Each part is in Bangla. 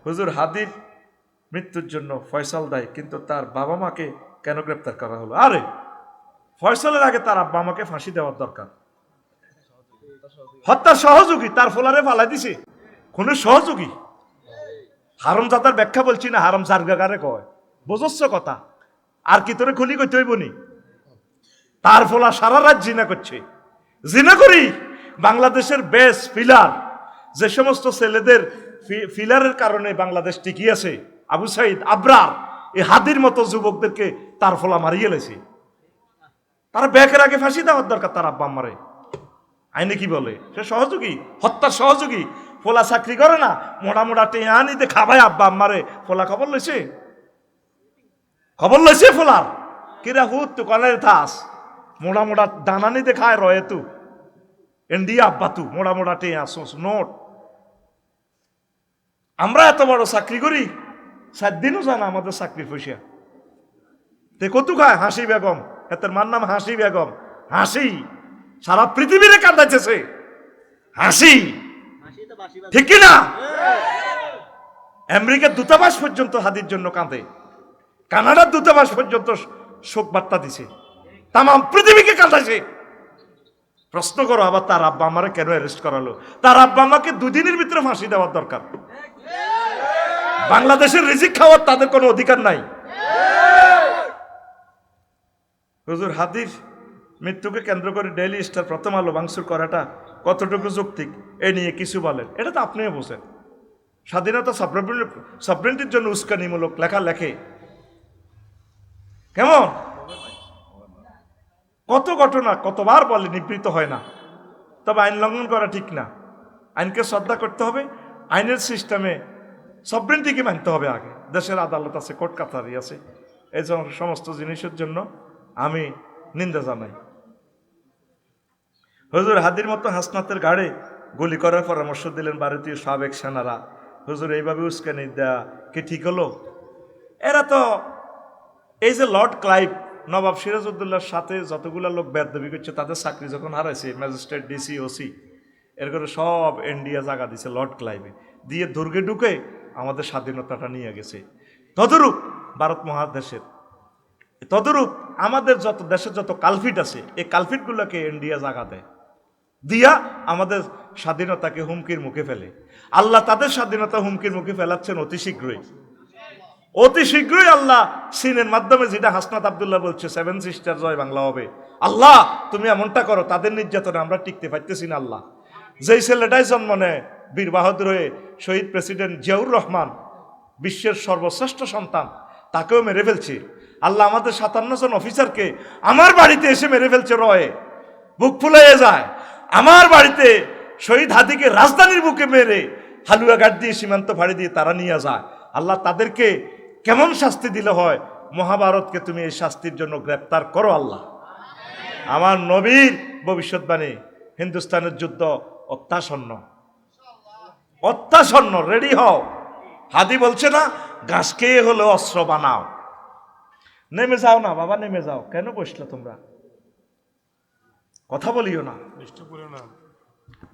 হুজুর হাদির মৃত্যুর জন্য ফয়সাল দায়ী, কিন্তু তার বাবা মাকে কেন গ্রেপ্তার করা হলো? আরে ফয়সালের আগে তার আব্বা আমাকে ফাঁসি দেওয়ার দরকার। হত্যার সহযোগী, তার ফোলারে ফালাই দিছে কোন সহযোগী। হারামজাদার ব্যাখ্যা বলছি না, হারাম জারগারে কয়, বোঝস্য কথা। আর কি তোরে খুলি কইতে হইব নি? তার ফোলা সারা রাত জিনা করছে। জিনা করি বাংলাদেশের বেস ফিলার, যে সমস্ত ছেলেদের ফিলারের কারণে বাংলাদেশ টিকি আছে, আবু সাইদ আবরার, এই হাদির মতো যুবকদেরকে তার ফোলা মারিয়ে লেছে। তারা ব্যাকের আগে ফাঁসি দেওয়ার দরকার তার আব্বা আম্মারে। আইনে কি বলে? সে সহযোগী, হত্যার সহযোগী। ফোলা চাকরি করে না, মোটা মোটা টেয়া আনিতে খাবায় আব্বা আম্মারে। ফোলা খবর লইছে, খবর লইছে ফোলার কিরা হুত তু কনের থাস মোটা মোটা দানা নিতে খায় রয়ে তু ইন্ডিয়া আব্বা তু মোটা মোটা টেয়া সোস নোট। আমরা এত বড় চাকরি করি, 7 দিনও জানা আমাদের চাকরি পয়সা তে কত খায়? হাসি বেগম, এতের মার নাম হাসি বেগম। হাসি সারা পৃথিবীরে কান্দাইতেছে, হাসি ঠিক কিনা? আমেরিকার দূতাবাস পর্যন্ত হাদির জন্য কাঁদে, কানাডার দূতাবাস পর্যন্ত শোক বার্তা দিছে, তাম পৃথিবীকে কাঁদাইছে। প্রশ্ন করো আবার তার আব্বা আমারে কেন অ্যারেস্ট করালো? তার আব্বা আমাকে 2 দিনের ভিতরে ফাঁসি দেওয়ার দরকার। বাংলাদেশের রিজিক খাওয়ার তাদের কোনো অধিকার নাই। হুজুর হাদির মৃত্যুকে কেন্দ্র করে ডেইলি স্টার, প্রথম আলো ভাঙচুর করাটা কতটুকু যৌক্তিক এ নিয়ে কিছু বলেন। এটা তো আপনিও বোঝেন। স্বাধীনতা সভরেন্টির জন্য উস্কানিমূলক লেখা লেখে, কেমন কত ঘটনা কতবার বলে, নিবৃত্ত হয় না। তবে আইন লঙ্ঘন করা ঠিক না, আইনকে শ্রদ্ধা করতে হবে। আইনের সিস্টেমে সভরেন্টিকে মানতে হবে আগে। দেশের আদালত আছে, কোর্ট কাছারি আছে, এই সমস্ত জিনিসের জন্য আমি নিন্দা জানাই। হুজুর হাদির মতো হাসনাতের গাড়ে গুলি করার পরামর্শ দিলেন ভারতীয় সাবেক সেনারা। হুজুর এইভাবে উস্কানি দেয়া কি ঠিক হলো? এরা তো এই যে লর্ড ক্লাইভ, নবাব সিরাজউদ্দৌলার সাথে যতগুলো লোক বেদবি করছে, তাদের চাকরি যখন হারাইছে, ম্যাজিস্ট্রেট, ডিসি, ওসি, এর করে সব ইন্ডিয়া জায়গা দিছে লর্ড ক্লাইভে, দিয়ে দুর্গে ঢুকে আমাদের স্বাধীনতাটা নিয়ে গেছে। তদরূপ ভারত মহাদেশের, তদরূপ আমাদের যত দেশের যত কালফিট আছে, এই কালফিটগুলোকে ইন্ডিয়া জায়গা দেয়, দিয়া আমাদের স্বাধীনতাকে হুমকির মুখে ফেলে। আল্লাহ তাদের স্বাধীনতা হুমকির মুখে ফেলাচ্ছেন অতি শীঘ্রই। অতি শীঘ্রই আল্লাহ সিনের মাধ্যমে, যেটা হাসনাত আব্দুল্লাহ বলছে, 7 সিস্টার জয় বাংলা হবে। আল্লাহ তুমি এমনটা করো, তাদের নির্যাতনে আমরা টিকতে পারতেছি না। আল্লাহ যেই ছেলেটাই জন্ম নেয় বীর বাহাদুর হয়ে, শহীদ প্রেসিডেন্ট জিয়াউর রহমান, বিশ্বের সর্বশ্রেষ্ঠ সন্তান, তাকেও মেরে ফেলছে। আল্লাহ আমাদের 57 জন অফিসারকে আমার বাড়িতে এসে মেরে ফেলছে, রয়ে বুক ফুলাইয়ে যায়। আমার বাড়িতে শহীদ হাদিকে রাজধানীর বুকে মেরে হালুয়া ঘাট দিয়ে সীমান্ত ফাড়ি দিয়ে তারা নিয়ে যায়। আল্লাহ তাদেরকে কেমন শাস্তি দিলে হয়? মহাভারতকে তুমি এই শাস্তির জন্য গ্রেপ্তার করো আল্লাহ। আমার নবীর ভবিষ্যৎবাণী, হিন্দুস্তানের যুদ্ধ অত্যাসন্ন, অত্যাসন্ন, রেডি হও। হাদি বলছে না, ঘাস খেয়ে হলে অস্ত্র বানাও। নেমে যাও না বাবা, নেমে যাও। কেন বসলো তোমরা? কথা বলিও না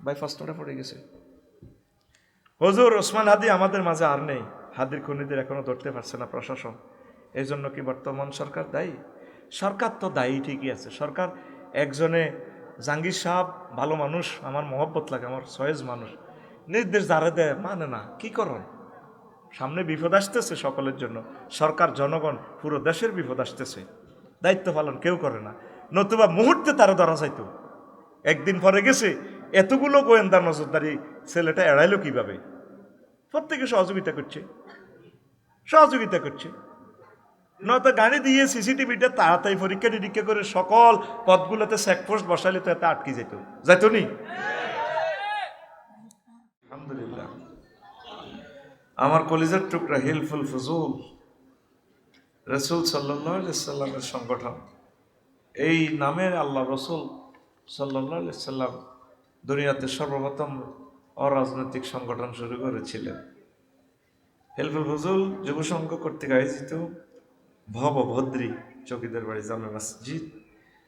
ভাই, ফার্স্টটা পড়ে গেছে। হুজুর ওসমান হাদি আমাদের মাঝে আর নেই। হাদির খুনিদের এখনো ধরতে পারছে না প্রশাসন। এই জন্য কি বর্তমান সরকার দায়ী? সরকার তো দায়ী ঠিকই আছে। সরকার একজনে, জাহাঙ্গীর সাহেব ভালো মানুষ, আমার মহব্বত লাগে, আমার সয়েজ মানুষ, নির্দেশ যারা দেয় মানে না। কি করুন, সামনে বিপদ আসতেছে সকলের জন্য, সরকার, জনগণ, পুরো দেশের বিপদ আসতেছে, দায়িত্ব পালন কেউ করে না। নতুবা মুহূর্তে তারা ধরা যাইতো। একদিন পরে গেছে, এতগুলো গোয়েন্দা নজরদারি, ছেলেটা এড়াইলো কিভাবে? প্রত্যেকে সহযোগিতা করছে, সহযোগিতা করছে। নয়তো গাড়ি দিয়ে সিসিটিভিটা তাড়াতাড়ি পরীক্ষা নিরীক্ষা করে সকল পথগুলোতে চেকপোস্ট বসাইলে তো এত আটকে যেত, যাইতো নি? আলহামদুলিল্লাহ। আমার কলিজার টুকরা হিলফুল ফজুল, রসুল সাল্লাল্লাহু আলাইহি সাল্লামের সংগঠন, এই নামে আল্লাহ রসুল সাল্লাল্লাহু আলাইহি সাল্লাম দুনিয়াতে সর্বপ্রথম অরাজনৈতিক সংগঠন শুরু করেছিলেন। হিলফুল ফজুল যুব সংঘ কর্তৃক আয়োজিত ভবভদ্রী চকিদার বাড়ি জামে মসজিদ,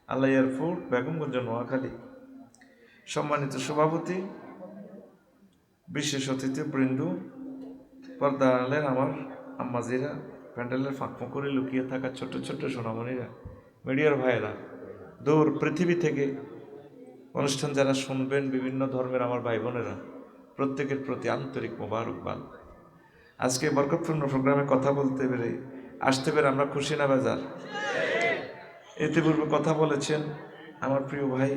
আল্লাহ এয়ারপোর্ট, বেগমগঞ্জ, নোয়াখালী। সম্মানিত সভাপতি, বিশেষ অতিথি বৃন্দ, পর্দা আড়ালের আমার আম্মাজিরা, প্যান্ডেলের ফাঁকফোঁ করে লুকিয়ে থাকা ছোট ছোট সোনামণিরা, মিডিয়ার ভাইয়েরা, দূর পৃথিবী থেকে অনুষ্ঠান যারা শুনবেন, বিভিন্ন ধর্মের আমার ভাই বোনেরা, প্রত্যেকের প্রতি আন্তরিক মোবারকবাদ। আজকে বরকতপূর্ণ প্রোগ্রামে কথা বলতে পেরে, আসতে পেরে আমরা খুশি না বেজার? ইতিপূর্বে কথা বলেছেন আমার প্রিয় ভাই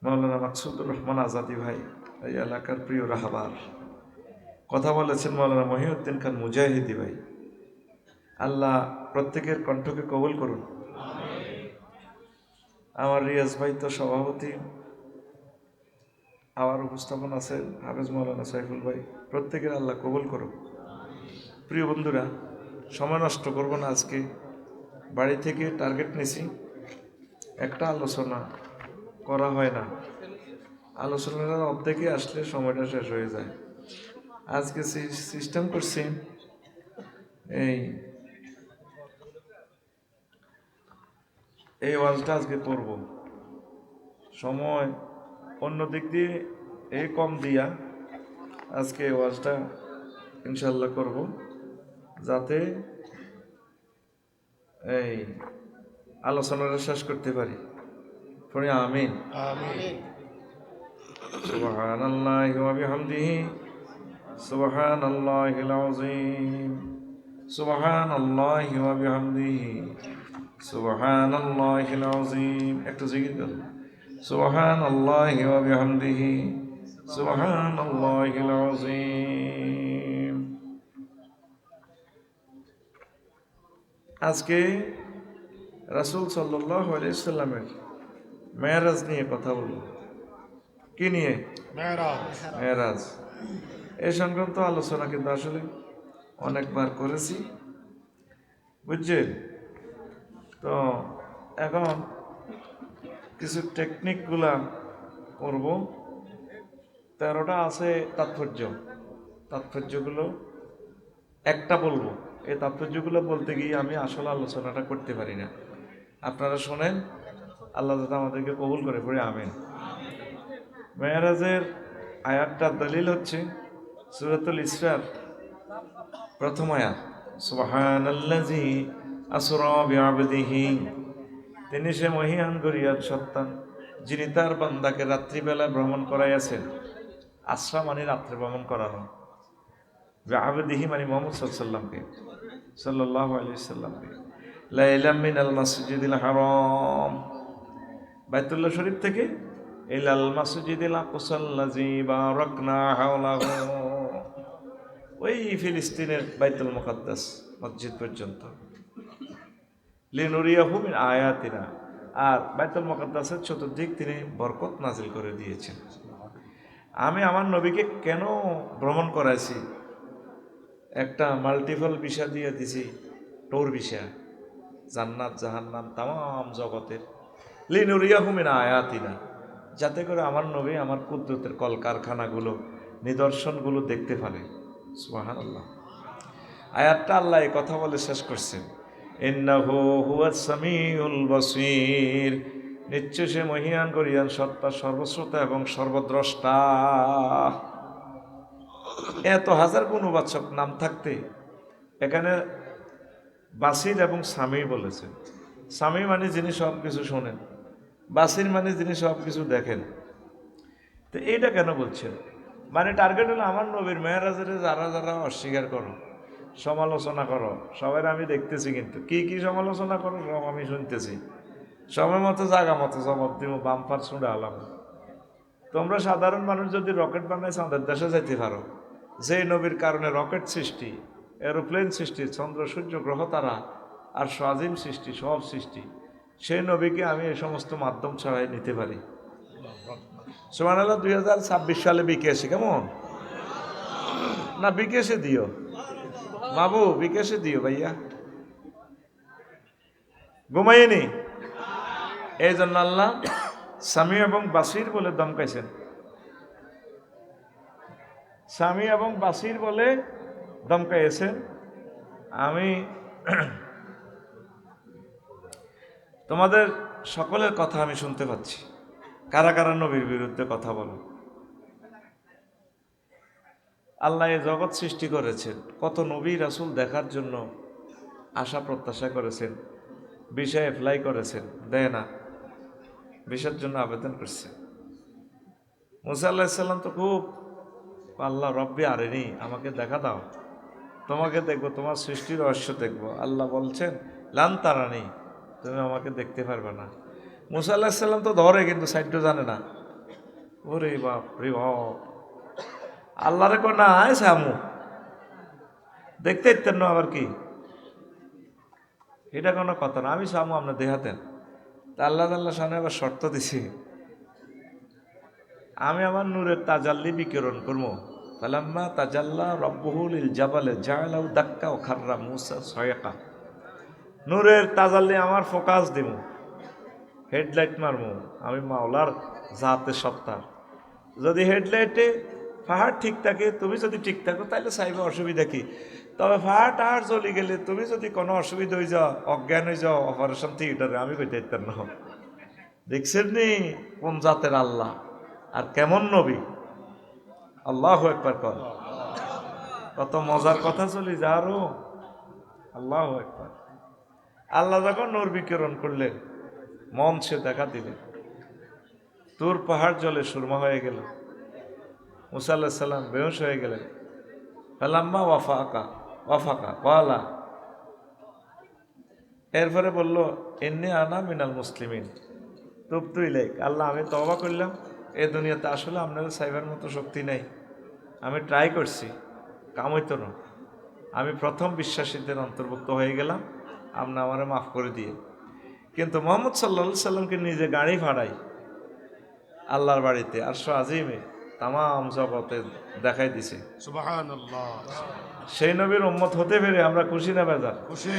মাওলানা মাকসুদুর রহমান আজাদি ভাই, এই এলাকার প্রিয় রাহাবার। কথা বলেছেন মাওলানা মহিউদ্দিন খান মুজাহিদি ভাই। আল্লাহ প্রত্যেকের কণ্ঠকে কবুল করুন। আমার রিয়াজ ভাই তো সভাপতি, আমার উপস্থাপন আছেন হাফেজ মাওলানা সাইফুল ভাই, প্রত্যেকের আল্লাহ কবুল করুন। প্রিয় বন্ধুরা, সময় নষ্ট করব না। আজকে বাড়ি থেকে টার্গেট নিছি, একটা আলোচনা করা হয় না, আলোচনার অর্ধেকে আসলে সময়টা শেষ হয়ে যায়। আজকে সিস্টেম করছি এই ওয়াজটা আজকে পড়ব, সময় অন্য দিক দিয়ে কম দিয়া আজকে ওয়াজটা ইনশাল্লাহ করব, যাতে এই আলোচনাটা শেষ করতে পারি। পড়ি আমিন। সুবহানাল্লাহি ওয়া বিহামদিহি সুবহানাল্লাহিল আযীম। সুবহানাল্লাহি ওয়া বিহামদিহি সুবহানাল্লাহিল আযীম। একটু জিকির করুন। সুবহানাল্লাহি ওয়া বিহামদিহি সুবহানাল্লাহিল আযীম। আজকে রাসূল সাল্লাল্লাহু আলাইহি ওয়াসাল্লামের মেরাজ নিয়ে কথা বলবো। কি নিয়ে? মেরাজ। এই সংক্রান্ত আলোচনা কিন্তু আসলে অনেকবার করেছি, বুঝছেন? তো এখন কিছু টেকনিকগুলা করব। 13টা আছে তাৎপর্যগুলো একটা বলবো। এই তাৎপর্যগুলো বলতে গিয়ে আমি আসলে আলোচনাটা করতে পারি না। আপনারা শোনেন, আল্লাহ যাতে আমাদেরকে কবুল করে, পড়ে আমিন। মেরাজের আয়াতটার দলিল হচ্ছে সূরাতুল ইসরার প্রথম আয়াত, সুবহানাল্লাযী আসরা বিআবদিহি। তিনি সে মহিয়ান গরিয়াত সত্তা, যিনি তার বান্দাকে রাত্রিবেলা ভ্রমণ করাইয়াছেন। আসরা মানে রাত্রে ভ্রমণ করানো, বিআবদিহি মানে মুহাম্মদ সাল্লাল্লাহু আলাইহি ওয়াসাল্লামকে। লাইলাম মিনাল মাসজিদিল হারাম, বাইতুল্লাহ শরীফ থেকে ইলাল মাসজিদিল আকসাল্লাযী বারাকনা হাওলাহু, ওই ফিলিস্তিনের বাইতুল মুকাদ্দাস মসজিদ পর্যন্ত। লিনুরিয়াহু মিন আয়াতিনা, আর বাইতুল মুকাদ্দাসের চতুর্দিক তিনি বরকত নাজিল করে দিয়েছেন। আমি আমার নবীকে কেন ভ্রমণ করাইছি? একটা মাল্টিপল ভিসা দিয়ে দিছি, টোর ভিসা, জান্নাত জাহান্নাম তাম জগতের। লিনুরিয়াহু মিন আয়াতিনা, যাতে করে আমার নবী আমার কুদরতের কলকারখানাগুলো, নিদর্শনগুলো দেখতে পারে। সুবহানাল্লাহ। আয়াতটা আল্লাহ এই কথা বলে শেষ করছেন, ইন্নাহু হুয়াস সামিউল বাসীর, নিশ্চয় সে মহিয়ান গরিয়ান সত্তা, সর্বশ্রোতা এবং সর্বদ্রষ্টা। এত হাজার গুণবাচক নাম থাকতে এখানে বাসির এবং সামি বলেছেন। সামি মানে যিনি সব কিছু শোনেন, বাসির মানে যিনি সব কিছু দেখেন। তো এইটা কেন বলছেন? মানে টার্গেট হলো আমার নবীর মেরাজের যারা যারা অস্বীকার করো, সমালোচনা করো, সবাই আমি দেখতেছি, কিন্তু কি কি সমালোচনা করো সব আমি শুনতেছি। সময় মতো জায়গা মতো জবাব দিব, বাম্পার ছুঁড়ে আলাম। তোমরা সাধারণ মানুষ যদি রকেট বানায় চাঁদের দেশে যাইতে পারো, যে নবীর কারণে রকেট সৃষ্টি, এরোপ্লেন সৃষ্টি, চন্দ্র সূর্য গ্রহ তারা আর স্বাধীন সৃষ্টি, সব সৃষ্টি, সেই নবীকে আমি এই সমস্ত মাধ্যম ছাড়াই নিতে পারি। সুবহানাল্লাহ। 2026 সালে বিকেশে কেমন না, বিকেশে দিও বাবু, বিকেশে দিও ভাইয়া, ঘুমাইনি। এই জন্য আল্লাহ সামি এবং বাসির বলে দমকাইছেন। সামি এবং বাসির বলে দমকাইছেন। আমি তোমাদের সকলের কথা আমি শুনতে পাচ্ছি, কারা কারা নবীর বিরুদ্ধে কথা বলো। আল্লাহ এই জগৎ সৃষ্টি করেছেন, কত নবী রাসূল দেখার জন্য আশা প্রত্যাশা করেছেন, ভিসা অ্যাপ্লাই করেছেন, দেয় না, ভিসার জন্য আবেদন করছে। মুসা আলাইহিস সালাম তো খুব, আল্লাহ রব্বি আরেনি, আমাকে দেখা দাও, তোমাকে দেখবো, তোমার সৃষ্টির রহস্য দেখবো। আল্লাহ বলছেন লান তারানি, তুমি আমাকে দেখতে পারবে না। মুসা আলাইহিস সালাম তো ধরে, কিন্তু সাইড জানে না। ওরে বাপ রে বাপ, আল্লাহরে কো না আয় সামু দেখতে ইতেন না, আবার কি এটা কোনো কথা না, আমি সামু আপনার দেখাতেন। তা আল্লাহ তাল্লাহ সামনে আবার শর্ত দিছি, আমি আমার নূরের তাজাল্লি বিকিরণ করবো। ফালাম্মা তাজাল্লা রব্বুহু লিল জাবালে জাআলাহু দাক্কা ওয়া খাররা মূসা সায়কা। নূরের তাজাল্লি আমার ফোকাস দিব, হেডলাইট মারমু, আমি মাওলার জাতে সত্তার। যদি হেডলাইটে পাহাড় ঠিক থাকে, তুমি যদি ঠিক থাকো, তাহলে চাইবে অসুবিধা কি? তবে পাহাড় টাহাড় চলে গেলে, তুমি যদি কোনো অসুবিধা হয়ে যাও, অজ্ঞান হয়ে যাও অপারেশন থিয়েটারে, আমি কইতে পারতাম না। দেখছেন নি কোন জাতের আল্লাহ আর কেমন নবী? আল্লাহু আকবার কর, কত মজার কথা চলে যা আরো। আল্লাহু আকবার। আল্লাহ যখন নূর বিকিরণ করলেন, মন সে দেখা দিলেন, তুর পাহাড় জলে সুরমা হয়ে গেল, মুসা আলাইহিস সালাম বেহুশ হয়ে গেলেন। ফালাম্মা ওয়াফাকা ওয়ালা, এরপরে বলল ইন্নী আনা মিনাল মুসলিমিন তুবতু ইলাইক। আল্লাহ আমি তওবা করলাম, এ দুনিয়াতে আসলে আপনাদের সাইবার মতো শক্তি নেই, আমি ট্রাই করছি, কাম হইতো না, আমি প্রথম বিশ্বাসীদের অন্তর্ভুক্ত হয়ে গেলাম, আপনি আমারে মাফ করে দিয়ে। কিন্তু মুহাম্মদ সাল্লাল্লাহু আলাইহি সাল্লামকে নিজে গাড়ি ভাড়াই আল্লাহর বাড়িতে আরশ আজিমে তামাম জগতে দেখাই দিছে। সুবহানাল্লাহ। সেই নবীর উম্মত হতে পেরে আমরা খুশি না বেজার? খুশি।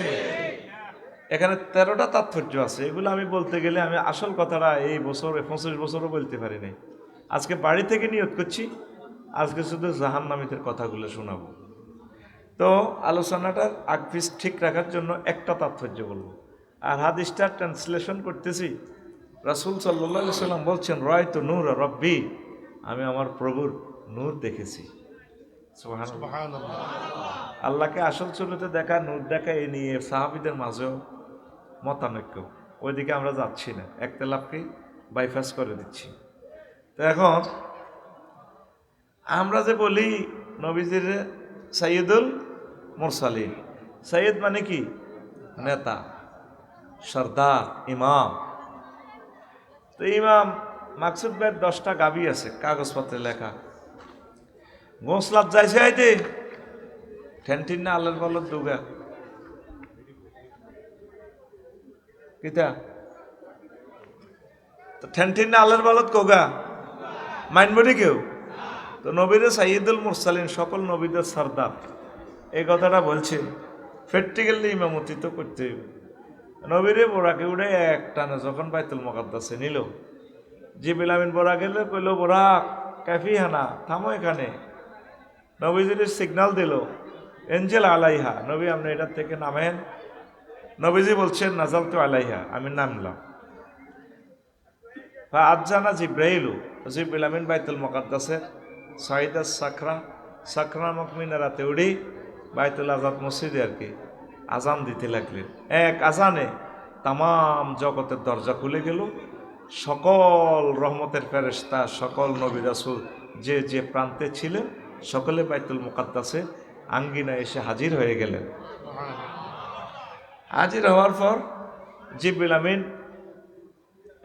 এখানে 13টা তাৎপর্য আছে, এগুলো আমি বলতে গেলে আমি আসল কথাটা এই বছর 25 বছরও বলতে পারি নাই। আজকে বাড়ি থেকে নিয়ত করছি, আজকে শুধু জাহান্নামীদের কথাগুলো শোনাবো। তো আলোচনাটার আগপিস ঠিক রাখার জন্য একটা তাৎপর্য বলবো, আর হাদিসটা ট্রান্সলেশন করতেছি। রাসূল সাল্লাল্লাহু আলাইহি সাল্লাম বলছেন রায়তু নূর রব্বি, আমি আমার প্রভুর নূর দেখেছি। সুবহানাল্লাহ। সুবহানাল্লাহ। আল্লাহকে আসল ছবিতে দেখা, নূর দেখা, এই নিয়ে সাহাবীদের মাঝেও মতানৈক্য, ওইদিকে আমরা যাচ্ছি না, একতলাফকে বাইপাস করে দিচ্ছি। তো এখন আমরা যে বলি নবীজির সাইয়্যিদুল মুরসালিন, সাইয়্যিদ মানে কি? নেতা, সর্দার, ইমাম। তো ইমাম মাকসুদ ভাইয়ের 10টা গাবি আছে, কাগজপত্রে লেখা। গোসলাপ যাইছে আইতে ঠেনঠিন না আল্লাহর বলত দুগা কিতা, তো ঠেনঠিন না আল্লাহর বলত কোগা মাইনবডি কেউ? তো নবীর সাইয়্যিদুল মুরসালিন, সকল নবীদের সর্দার, এই কথাটা বলছে। প্র্যাকটিক্যালি ইমামতি তো করতে হইবে। নবীরে বোরাকে উড়ে এক টানে যখন বাইতুল মুকাদ্দাসে নিল, জিবরিল আমিন বোরা গেলে কইল বোরাক কাফি হানা, থামো এখানে। নবীজির সিগন্যাল দিল এঞ্জেল আলাইহা, নবী আপনি এটার থেকে নামেন। নবীজি বলছেন নাজালতু আলাইহা, আমি নামলাম। আজানা জিব্রাইলু, জিবরিল আমিন বাইতুল মুকাদ্দাসের সাইদা সাকরা, সাকরা নামক মিনারাতে উড়ি বাইতুল আজাদ মসজিদে আর কি আজান দিতে লাগলেন। এক আজানে তামাম জগতের দরজা খুলে গেল, সকল রহমতের ফেরেশতা, সকল নবী রাসূল যে যে প্রান্তে ছিলেন, সকলে বাইতুল মুকাদ্দাসে আঙ্গিনা এসে হাজির হয়ে গেলেন। হাজির হওয়ার পর জিবরিল আমিন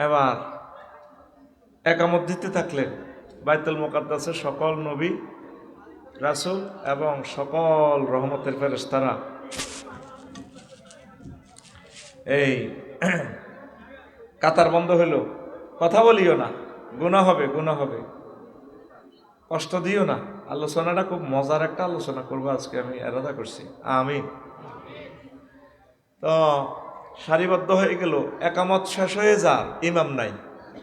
এবার একামত দিতে থাকলেন। বাইতুল মুকাদ্দাসের সকল নবী রাসূল এবং সকল রহমতের ফেরেশতারা এই কাতার বন্ধ হইল, কথা বলিও না, গুনাহ হবে, গুনাহ হবে, কষ্ট দিও না। আলোচনাটা খুব মজার একটা আলোচনা করবো আজকে, আমি এরাদা করছি। আমিন। তো সারিবদ্ধ হয়ে গেল, একামত শেষ হয়ে যা, ইমাম নাই।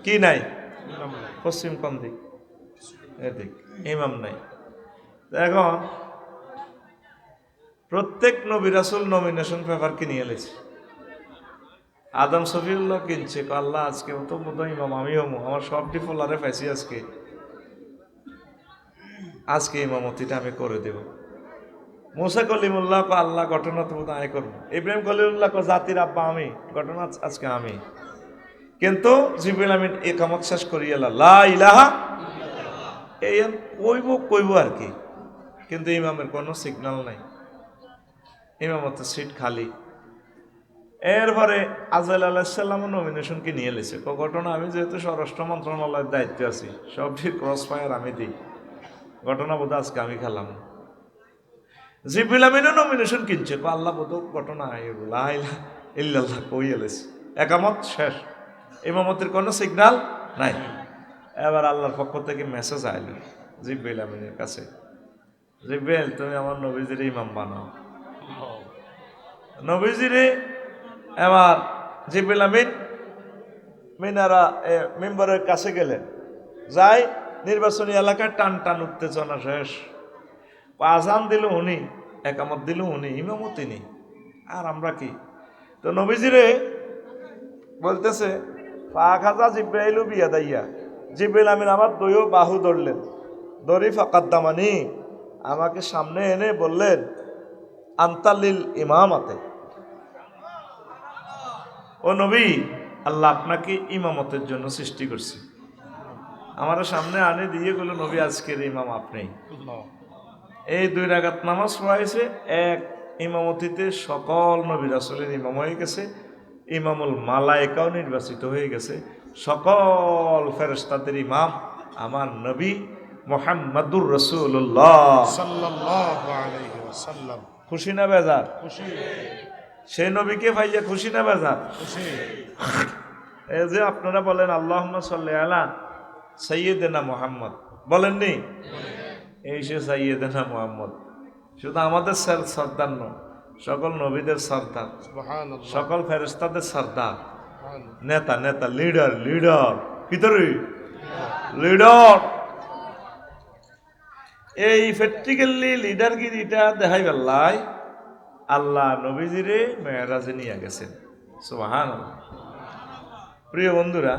কি নাই? পশ্চিম কোন দিক? এদিক, ইমাম নাই। এখন প্রত্যেক নবী রাসূল নমিনেশন পেপার কিনে এলেছে। আদম শফিউল্লাহ কিনছে, আল্লাহ আজকে তো বোধহয় ইমাম আমি হমু, আমার সব ডিফলারে পাইছি আজকে। আজকে ইমামতিটা আমি করে দেব। মুসা কলিমুল্লাহ কো আল্লাহ ঘটনা তো আয় করবো। ইব্রাহিম কলিমুল্লাহ কো জাতির আব্বা আমি, ঘটনা আজকে আমি। কিন্তু জিবরিল আমিন ইকামত শেষ করিয়া লা ইলাহা এই কইব আর কি, কিন্তু ইমামের কোনো সিগন্যাল নাই, ইমামতের সিট খালি। এরপরে আজরাইল আলাইহিস সালাম নমিনেশনকে নিয়ে এলেছে। ঘটনা আমি যেহেতু স্বরাষ্ট্র মন্ত্রণালয়ের দায়িত্বে আছি, সবটি ক্রস ফায়ার আমি দিই, ঘটনা বোধ আজকে আমি খেলাম। জিবরিল আমিনও নমিনেশন কিনছে, আল্লাহ বোধ ঘটনা ইল্লাল্লাহ কই এলেছে, একামত শেষ, ইমামতের কোনো সিগন্যাল নাই। এবার আল্লাহর পক্ষ থেকে মেসেজ আইল জিবরিল আমিনের কাছে, জিবরিল তুমি আমার নবীজির ইমাম বানাও। নবীজিরে এবার জিবরিল আমিন মিনারা মেম্বারের কাছে গেলেন, যাই নির্বাচনী এলাকায় টান টান উত্তেজনা শেষ। আজান দিল উনি, একামত দিল উনি, ইমামত তিনি, আর আমরা কি। তো নবীজিরে বলতেছে ফাখাজা জিব্রাইলু বিয়াদাইয়া, জিবরিল আমিন আমার দুইও বাহু ধরলেন, ধরি ফাকাদ্দামানি, আমাকে সামনে এনে বললেন আনতালিল ইমামাতে, ও নবী আল্লাহ আপনাকে ইমামতের জন্য সৃষ্টি করছে। আমার সামনে আনে দিয়ে গেল নবী আজকের ইমাম আপনি। এই 2 রাকাত নামাজ পড়াইছে, এক ইমামতিতে সকল নবী রাসূলের ইমাম হয়ে গেছে, ইমামুল মালায়েকাও নির্বাচিত হয়ে গেছে, সকল ফেরেশতাদের ইমাম আমার নবী মুহাম্মাদুর রাসূলুল্লাহ সাল্লাল্লাহু আলাইহি ওয়াসাল্লাম। খুশি না বেজার? খুশি। সেই নবীকে পাইয়া খুশি না বেজার? খুশি। এই যে আপনারা বলেন আল্লাহুম্মা সাল্লি আলা সাইয়্যিদিনা মুহাম্মদ, বলেননি? এই সে সাইয়্যিদিনা মুহাম্মদ শুধু আমাদের সর্দার নয়, সকল নবীদের সর্দার, সুবহানাল্লাহ। সকল ফেরেশতাদের সর্দার, সুবহানাল্লাহ। নেতা নেতা লিডার লিডার ভিতরে লিডার। এই প্র্যাকটিক্যালি লিডারগিরিটা দেখাই বেল্লাই আল্লাহ নবীজিরে মেরাজে নিয়ে গেছেন। সুবহানাল্লাহ। প্রিয় বন্ধুরা,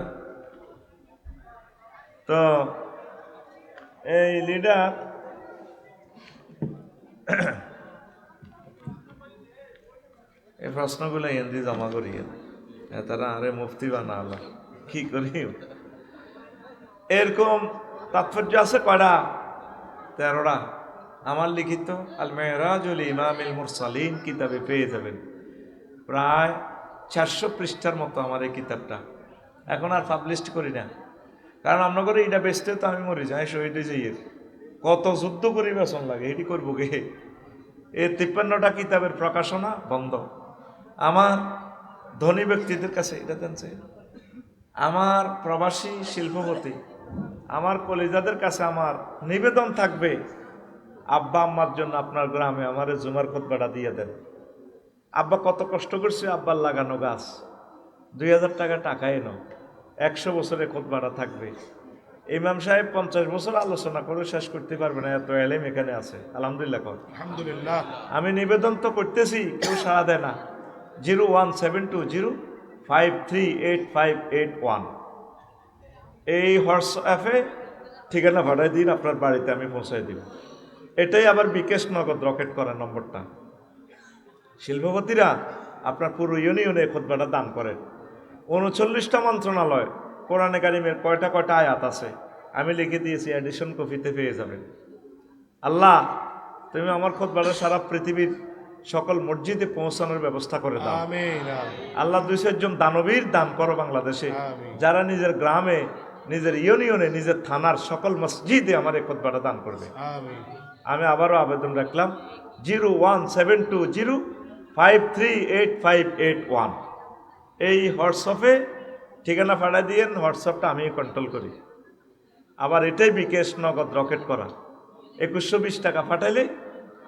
তো এই লিডার এই প্রশ্নগুলো এন্দি জমা করিয়ে তারা আরে মুফতি বানা আল্লাহ কি করি। এরকম তাৎপর্য আছে কয়টা? 13টা। আমার লিখিত আল মেহরাজুল ইমামিল মুরসালিন কিতাবে পেয়ে যাবেন, প্রায় 400 পৃষ্ঠার মতো আমার এই কিতাবটা। এখন আর পাবলিশ করি না, কারণ আমরা করে এটা বেচতে তো আমি মরি যাই, শহীদ যাই, কত যুদ্ধ করি বেচন লাগে, এটি করবো গে। এই 53টা কিতাবের প্রকাশনা বন্ধ। আমার ধনী ব্যক্তিদের কাছে এটা জানছে, আমার প্রবাসী শিল্পপতি, আমার কলিজাদের কাছে আমার নিবেদন থাকবে, আব্বা আম্মার জন্য আপনার গ্রামে আমার জুমার খুতবাটা দিয়ে দেন। আব্বা কত কষ্ট করছে, আব্বার লাগানো গাছ, 2000 টাকা টাকায় এনো, 100 বছরে খুতবাটা থাকবে। ইমাম সাহেব 50 বছর আলোচনা করে শেষ করতে পারবে না, এত এলেম এখানে আছে। আলহামদুলিল্লাহ কর। আলহামদুলিল্লাহ। আমি নিবেদন তো করতেছি, কেউ সাড়া দেয় না। 01720538581 এই হোয়াটসঅ্যাপে ঠিকানা ভাড়াই দিন, আপনার বাড়িতে আমি পৌঁছাই দিব। এটাই আবার বিকাশ নগদ রকেট করার নম্বরটা। শিল্পপতিরা আপনার পুরো ইউনিয়নে খুতবাটা দান করেন। 39টা মন্ত্রণালয়, কোরআনে কারিমের কয়টা আয়াত আছে আমি লিখে দিয়েছি, এডিশন কপিতে পেয়ে যাবেন। আল্লাহ তুমি আমার খুতবাটা সারা পৃথিবীর সকল মসজিদে পৌঁছানোর ব্যবস্থা করে দাও। আমিন। আল্লাহ 200 জন দানবীর দান করো বাংলাদেশে, আমিন। যারা নিজের গ্রামে, নিজের ইউনিয়নে, নিজের থানার সকল মসজিদে আমার এই খুতবাটা দান করবে। আমিন। আমি আবারও আবেদন রাখলাম 01720538581 এই হোয়াটসঅ্যাপে ঠিকানা পাঠাই দিয়েন। হোয়াটসঅ্যাপটা আমি কন্ট্রোল করি। আবার এটাই বিকাশ নগদ রকেট করা, 2120 টাকা পাঠাইলে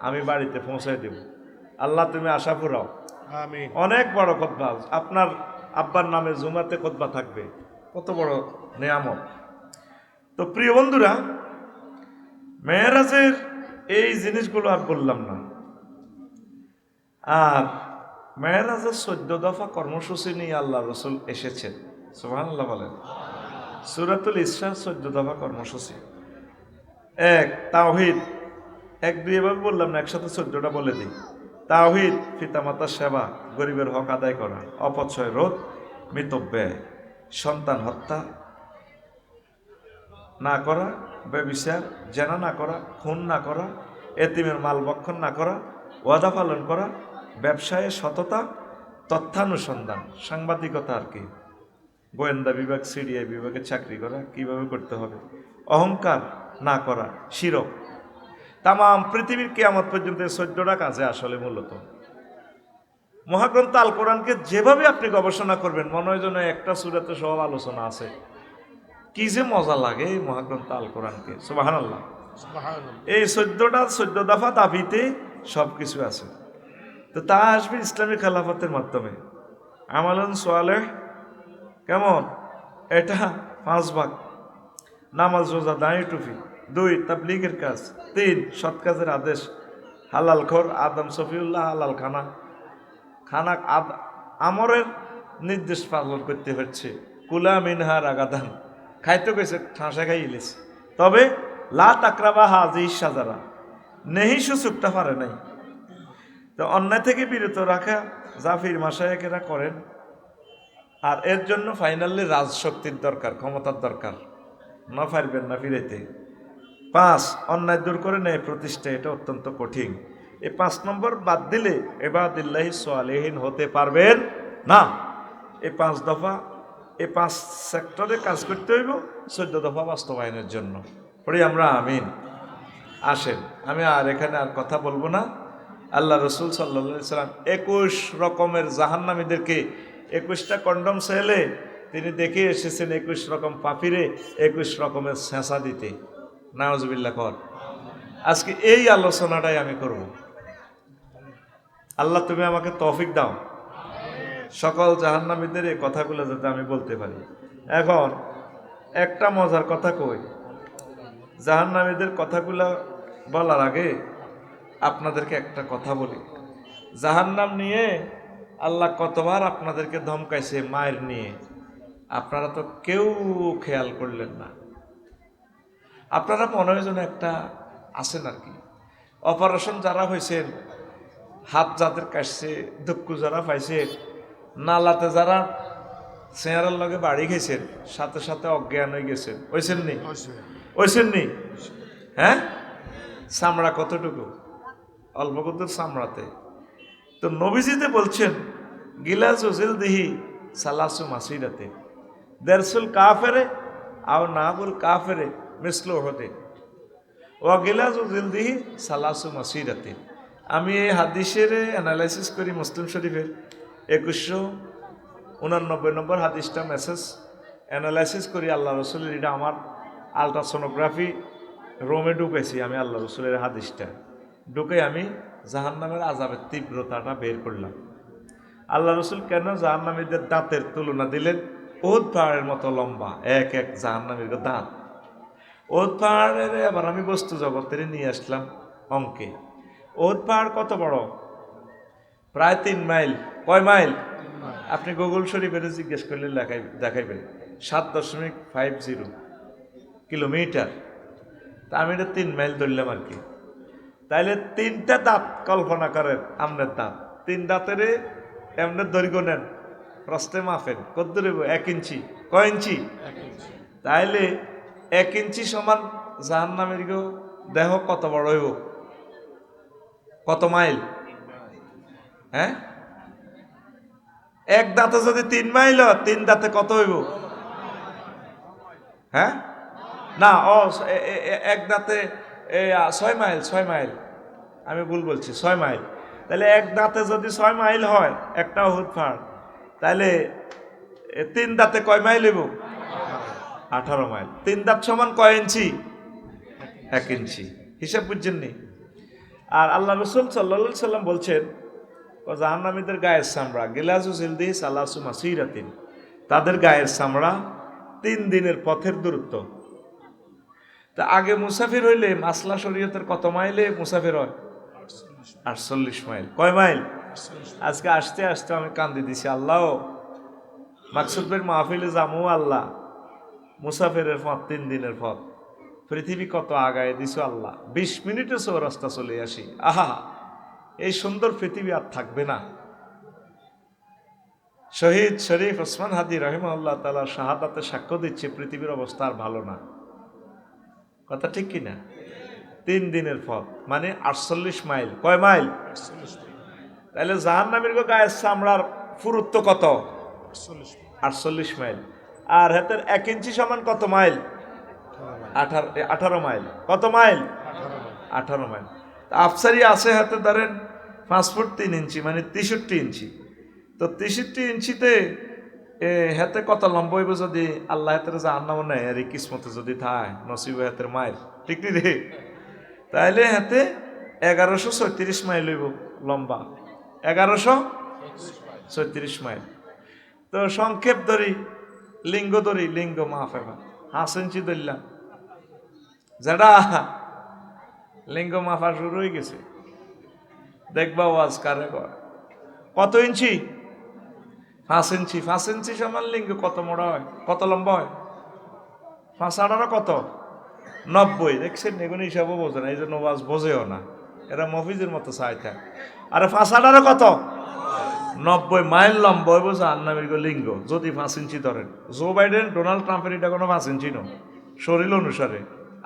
আমি বাড়িতে পৌঁছাই দেব। আল্লাহ তুমি আশা পুরাও। আমিন। অনেক বড় খুতবা, আপনার আব্বার নামে জুমাতে খুতবা থাকবে, কত বড় নেয়ামত। তো প্রিয় বন্ধুরা, মেরাজের এই জিনিসগুলো আর বললাম না। আর মেরাজের 14 দফা কর্মসূচি নিয়ে আল্লাহ রসুল এসেছেন। সুবহানাল্লাহ বলেন। সূরাতুল ইসরা 14 দফা কর্মসূচি। এক, তাওহীদ। এক দুই এভাবে বললাম না, একসাথে 14টা বলে দিই। তাওহীদ, পিতামাতার সেবা, গরিবের হক আদায় করা, অপচয় রোধ, মিতব্যয়, সন্তান হত্যা না করা, ব্যভিচার, জেনা না করা, খুন না করা, এতিমের মাল ভক্ষণ না করা, ওয়াদা পালন করা, ব্যবসায়ে সততা, তথ্যানুসন্ধান, সাংবাদিকতা আর কি, গোয়েন্দা বিভাগ, সিডিআই বিভাগে চাকরি করা, কিভাবে করতে হবে, অহংকার না করা, শিরক। তাম পৃথিবীর কিয়ামত পর্যন্ত 14টা কাজে আসলে মূলত মহাগ্রন্থ আল কোরআনকে যেভাবে আপনি গবেষণা করবেন মনে হয় যেন একটা সূরাতে সব আলোচনা আছে। কি যে মজা লাগে এই মহাগ্রন্থ আল কোরআনকে, সুবহানাল্লাহ। সুবহানাল্লাহ। এই 14 দফা দাবিতে সব কিছু আছে। তো তা আসবে ইসলামী খেলাফতের মাধ্যমে। আমালুন সোয়ালেহ কেমন? এটা 5 ভাগ। নামাজ, রোজা, দাঁড়ি, টুপি। 2, তাবলীগের কাজ। 3, সৎ কাজের আদেশ। হালাল খোর, আদম সফিউল্লাহ হালাল খানা খানা আমরের নির্দেশ পালন করতে হচ্ছে। কুলা মিনহা রাগাদান, খাইতে গেছে ঠাঁসা খাই ইলিশ, তবে লা তাকরাবা হাজি সাজারা, নেহি সুচুকটা পারে নাই। তো অন্যায় থেকে বিরত রাখা জাফির মাসায়েকেরা করেন। আর এর জন্য ফাইনালি রাজশক্তির দরকার, ক্ষমতার দরকার, না পারবেন না ফিরেতে। 5, অন্যায় দূর করে নেয় প্রতিষ্ঠা, এটা অত্যন্ত কঠিন। এই 5 নম্বর বাদ দিলে ইবাদিল্লাহি সালিহিন হতে পারবেন না। এই 5 দফা, এই 5 সেক্টরে কাজ করতে হইব 14 দফা বাস্তবায়নের জন্য। পড়ি আমরা আমিন। আসেন, আমি আর এখানে আর কথা বলবো না। আল্লাহ রসুল সাল্লাল্লাহু আলাইহি সাল্লাম 21 রকমের জাহান্নামীদেরকে 21টা কন্ডম সেলে তিনি দেখে এসেছেন 21 রকম পাপিরে 21 রকমের ছেঁচা দিতে। নাউজুবিল্লাহ কর। আজকে এই আলোচনাটাই আমি করব। আল্লাহ তুমি আমাকে তৌফিক দাও সকল জাহান্নামীদের এই কথাগুলো যাতে আমি বলতে পারি। এখন একটা মজার কথা কই, জাহান্নামীদের কথাগুলো বলার আগে আপনাদেরকে একটা কথা বলি। জাহান্নাম নিয়ে আল্লাহ কতবার আপনাদেরকে ধমকাইছে মায়ের নিয়ে, আপনারা তো কেউ খেয়াল করলেন না। আপনারা মনে হয় যেন একটা আছেন আর কি, অপারেশন যারা হয়েছেন, হাত যাদের কাটছে, দুঃখ যারা পাইছে, নালাতে যারা চেয়ারের লগে বাড়ি খেয়েছেন, সাথে সাথে অজ্ঞান হয়ে গেছেন, হয়েছেন নি? হয়েছেন নি? হ্যাঁ, চামড়া কতটুকু? অল্প কত চামড়াতে। তো নবীজিতে বলছেন গিলাসু জিলদিহি সালাসু মাসিরাতে দেরসুল কাফেরে আও নাবুল কাফেরে মিসলু হতে ও গিলাসু জিলদিহি সালাসু মাসিরাতে। আমি এই হাদিসের অ্যানালাইসিস করি মুসলিম শরীফের 2189 নম্বর হাদিসটা মেসেজ অ্যানালাইসিস করি। আল্লাহ রসুলের, এটা আমার আলট্রাসোনোগ্রাফি রোমে ঢুকেছি আমি, আল্লাহ রসুলের হাদিসটা ঢুকে আমি জাহান্নামের আযাবের তীব্রতাটা বের করলাম। আল্লাহ রসুল কেন জাহান্নামীদের দাঁতের তুলনা দিলেন? উহুদ পাহাড়ের মতো লম্বা এক এক জাহান্নামীর দাঁত। উহুদ পাহাড়ের আবার আমি বস্তু জগতের নিয়ে আসলাম অঙ্কে। উহুদ পাহাড় কত বড়? প্রায় 3 মাইল। কয় মাইল? আপনি গুগল শরীফের জিজ্ঞেস করলে দেখাইবেন 7.50 কিলোমিটার। তা আমি এটা 3 মাইল ধরলাম আর কি। তাইলে 3টা দাঁত কল্পনা করেন, আমনের দাঁত 3 দাঁতের এমনের দৈর্ঘ্য নেন, প্রস্তে মাফেন কত দূর 1 ইঞ্চি। কয় ইঞ্চি? তাইলে 1 ইঞ্চি সমান জাহান্নামের দেহ কত বড় হইব? কত মাইল? হ্যাঁ, এক দাঁতে যদি 3 মাইল, 3 দাঁতে কত হইব? হ্যাঁ, না, এক দাঁতে 6 মাইল। 6 মাইল, আমি ভুল বলছি, 6 মাইল। তাহলে এক দাঁতে যদি 6 মাইল হয় একটা উহুদ পাহাড়, তাহলে 3 দাঁতে কয় মাইল হইব? 18 মাইল। 3 দাঁত সমান কয় ইঞ্চি? 1 ইঞ্চি। হিসাব বুঝছেন নি? আর আল্লাহ রসুল সাল্লাল্লাহু আলাইহি সাল্লাম বলছেন জাহান্নামীদের গায়ের চামড়া গিলাসু জিলদি সালাসু মাসিরাতিন, তাদের গায়ের চামড়া 3 দিনের পথের দূরত্ব। তা আগে মুসাফির হইলে মাসলা শরীয়তের কত মাইলে মুসাফির হয়? 48 মাইল। কয় মাইল? আজকে আসতে আসতে আমি কান্দি দিছি, আল্লাহ মাকসুদ ভাইয়ের মাহফিলে যামু, আল্লাহ মুসাফিরের পথ 3 দিনের পথ, পৃথিবী কত আগায় দিছো আল্লাহ, 20 মিনিটে চৌরাস্তা চলে আসি। আহা, এই সুন্দর পৃথিবী আর থাকবে না। শহীদ শরীফ ওসমান হাদি রহিমাহুল্লাহ তাআলা শাহাদাতে সাক্ষ্য দিচ্ছে পৃথিবীর অবস্থা আর ভালো না। কথা ঠিক কিনা? 3 দিনের পথ মানে 48 মাইল। কয় মাইল? তাহলে জাহান্নামীর গায়ের চামড়ার পুরুত্ব কত? 48 মাইল। আর হাতের 1 ইঞ্চি সমান কত মাইল? 18 মাইল। কত মাইল? 18 মাইল। আফসারি আছে হাতে ধরেন 5 ফুট 3 ইঞ্চি মানে 63 ইঞ্চি। তো 63 ইঞ্চিতে হাতে কত লম্বা হইব যদি আল্লাহ হাতের জাহান্নাম নেয় আর কিসমতে যদি থায় নসিব হাতের মাইল, ঠিক নি রে? তাইলে হাতে 1136 মাইল হইব লম্বা, 1136 মাইল। তো সংক্ষেপ ধরি, লিঙ্গ মাফ এবার 5 ইঞ্চি ধরলাম, যেটা লিঙ্গ মাফা শুরু হয়ে গেছে। দেখবা ওয়াজ কারে কর। কত ইঞ্চি? 5 ইঞ্চি। 5 ইঞ্চি সমান লিঙ্গ কত মোড়া হয়, কত লম্বা হয়? 5 18 কত? 90। দেখছেন, এগুলো হিসাবও বোঝে না, এই জন্য ওয়াজ বোঝেও না, এরা মফিজের মতো চাই থাকে। আরে 5 18 কত? 90 মাইল লম্বা হইব জাহান্নামীর লিঙ্গ যদি 5 ইঞ্চি ধরেন। জো বাইডেন ডোনাল্ড ট্রাম্পের এটা কোনো 5 ইঞ্চি নয়, শরীর অনুসারে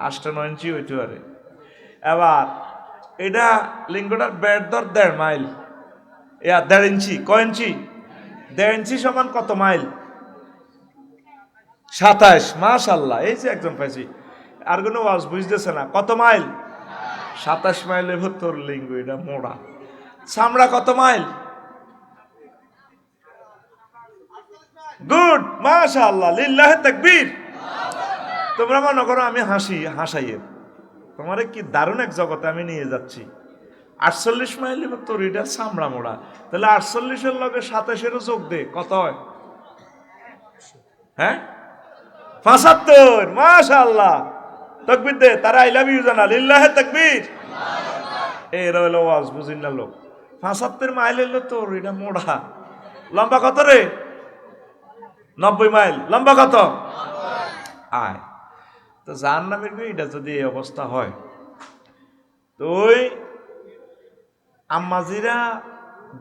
8-9 ইঞ্চি হইতে পারে। এবার এটা লিঙ্গটার বেড ধর 1.5 মাইল, 1.5 ইঞ্চি। কয় ইঞ্চি? 1.5 ইঞ্চি সমান কত মাইল? 27। মাশাআল্লাহ, এই যে একজন পাইছি। আর কোনো ওয়াজ বুঝতেছে না। কত মাইল? 27 মাইলের ভেতর লিঙ্গ, এটা মোড়া। চামড়া কত মাইল? গুড, মাশাআল্লাহ, লিল্লাহে তাকবীর। তোমরা মনে করো আমি হাসাইয়ের, তোমারে কি দারুণ এক জগতে আমি নিয়ে যাচ্ছি। 48 মাইলের ভেতর এটা চামড়া মোড়া। তাহলে 48-এর লগে 27-এরও যোগ দে, কত হয়? হ্যাঁ, 75। মাশাআল্লাহ, তাকবীর দে। তারা আই লাভ ইউ জানা, লিল্লাহে তাকবীর। এরা হলো ওয়াজ বুঝিন না লোক। 75 মাইল হইলো তোর এটা মোড়া। লম্বা কত রে? 90 মাইল। লম্বা কত? আয় তো জাহান্নামের এটা যদি এই অবস্থা হয়, তো ওই আম্মাজিরা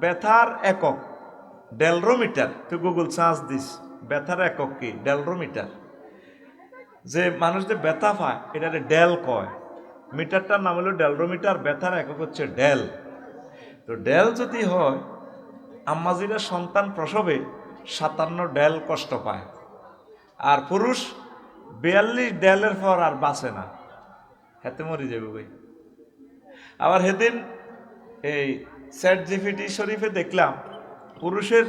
ব্যথার একক ডেলরোমিটার, তুই গুগল সার্চ দিস, ব্যথার একক কি? ডেলরোমিটার। যে মানুষ যে ব্যথা পায় এটা ডেল কয়, মিটারটার নাম হলো ডেলরোমিটার, ব্যথার একক হচ্ছে ডেল। তো ডেল যদি হয়, আম্মাজিরা সন্তান প্রসবে 57 ডেল কষ্ট পায়, আর পুরুষ 42 ডেলের পর আর বাঁচে না, হেতে মরি যাবে ভাই। আবার সেদিন এই চ্যাটজিপিটি শরীফে দেখলাম, পুরুষের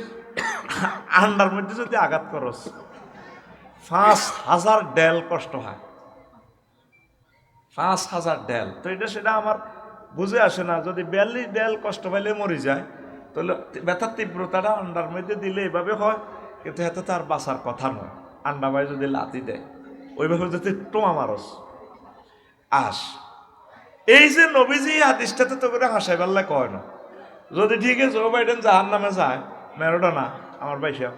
আন্ডার মধ্যে যদি আঘাত করস 5000 ডেল কষ্ট হয়। 5000 ডেল। তো এটা সেটা আমার বুঝে আসে না, যদি 42 ডেল কষ্ট পাইলে মরি যায়, তাহলে ব্যথার তীব্রতাটা আন্ডার মধ্যে দিলে এভাবে হয়, কিন্তু এত তার বাঁচার কথা নয়। আন্ডা ভাই যদি লাথি দেয় ওইভাবে যদি টোমা মারস আস। এই যে নবীজি হাদিসটাতে তো করে হাসাই পারলে কয় না, যদি ঠিক আছে জো বাইডেন জাহান্নামে যায়, ম্যারাডোনা আমার ভাইসা,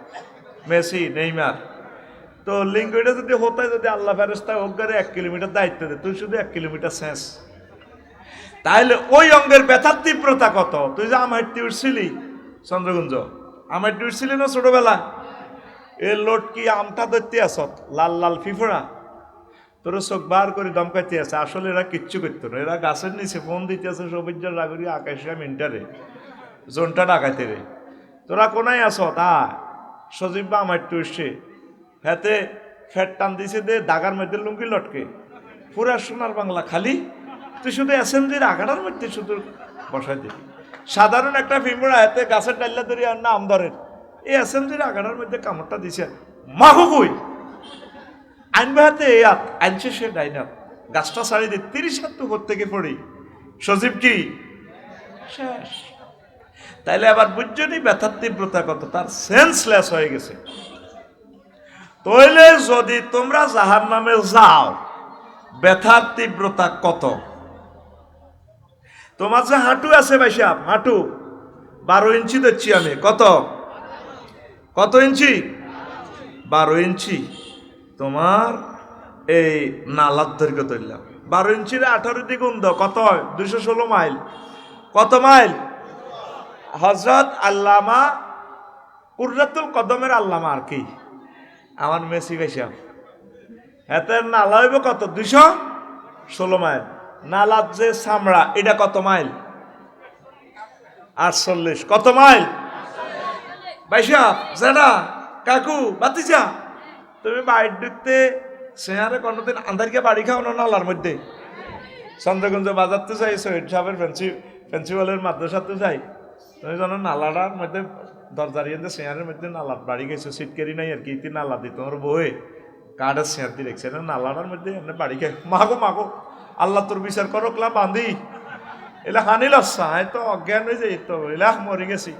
মেসি, নেইমার, তো লিঙ্গটা যদি হতে যদি আল্লাহ ফেরেশতা অজ্ঞারে 1 কিলোমিটার দায়িত্ব দে, তুই শুধু 1 কিলোমিটার শেষ, তাহলে ওই অঙ্গের ব্যথার তীব্রতা কত? তুই যে আমারটি উঠছিলি চন্দ্রগুঞ্জ, আমারটি উঠছিলি না ছোটবেলা, এর লোট কি আমটা ধরতে আসত, লাল লাল ফিফড়া, তোর চোখ বার করে দমকাইতে আছে। আসলে এরা কিচ্ছু করতো না, এরা গাছের নিচে ফোন দিতে আছে, সবুজের রাগরি আকাশে মিন্টারে জোনটা ডাকাইতে রে। তোরা কোনায় আসত? সজীব বা আমার টুসছে হাতে ফ্যাট টান দিছে দে, দাগার মধ্যে লুঙ্গি লটকে, পুরা সোনার বাংলা খালি, তুই শুধু অ্যাসেম্বলির আগাটার মধ্যে শুধু বসাই দিবি। সাধারণ একটা ফিমুরা হাতে গাছের ডাল্লা ধরে আর না আমদারের, এই অ্যাসেম্বলির আগাটার মধ্যে কামড়টা দিছে, মাহু কই আইনবে হাতে আনছে সে ডাইনার, গাছটা ছাড়ি দিয়ে 30 হাত উপর থেকে পড়ি, সজীব কি শেষ। তাইলে আবার বুঝছনি ব্যথার তীব্রতা কত, তার সেন্সলেস হয়ে গেছে। তাইলে যদি তোমরা জাহান্নামে যাও, ব্যথার তীব্রতা কত? তোমার যে হাঁটু আছে ভাই সাহেব, হাঁটু 12 ইঞ্চি দিচ্ছি আমি, কত কত ইঞ্চি? 12 ইঞ্চি। তোমার এই নালার দৈর্ঘ্য ধরলাম 12 ইঞ্চির 18 দ্বিগুণ কত হয় 216 মাইল কত মাইল হযরত আল্লামা কুররাতুল কদমের আল্লামা আর কি আমার মেসি ভাইসা এতে নালা হইব কত 216 মাইল নালার যে চামড়া এটা কত মাইল 48 কত মাইল ভাইসা জানা কাকু বাতিজা তুমি বাইর ঢুকতে সেহারে কোনোদিন আন্ধারকে বাড়ি খাও না নালার মধ্যে চন্দ্রগঞ্জ বাজারতে যাই সৈয়দ সাহেবের প্রিন্সিপালের মাদ্রাসাতে যাই তুমি জানো নালাটার মধ্যে দরজারিয়ে সেহারের মধ্যে নালার বাড়ি গেছো সিটকারি নাই আর কি নালা দিই তোমার বই কার্ডের সেহার দিয়ে রেখেছে নালাটার মধ্যে এমনি বাড়ি খাই মাগো মাগো আল্লাহ তোর বিচার করো ক্লা বান্ধি এলা হানিল তো অজ্ঞান হয়ে যাই তো এলা মরে গেছি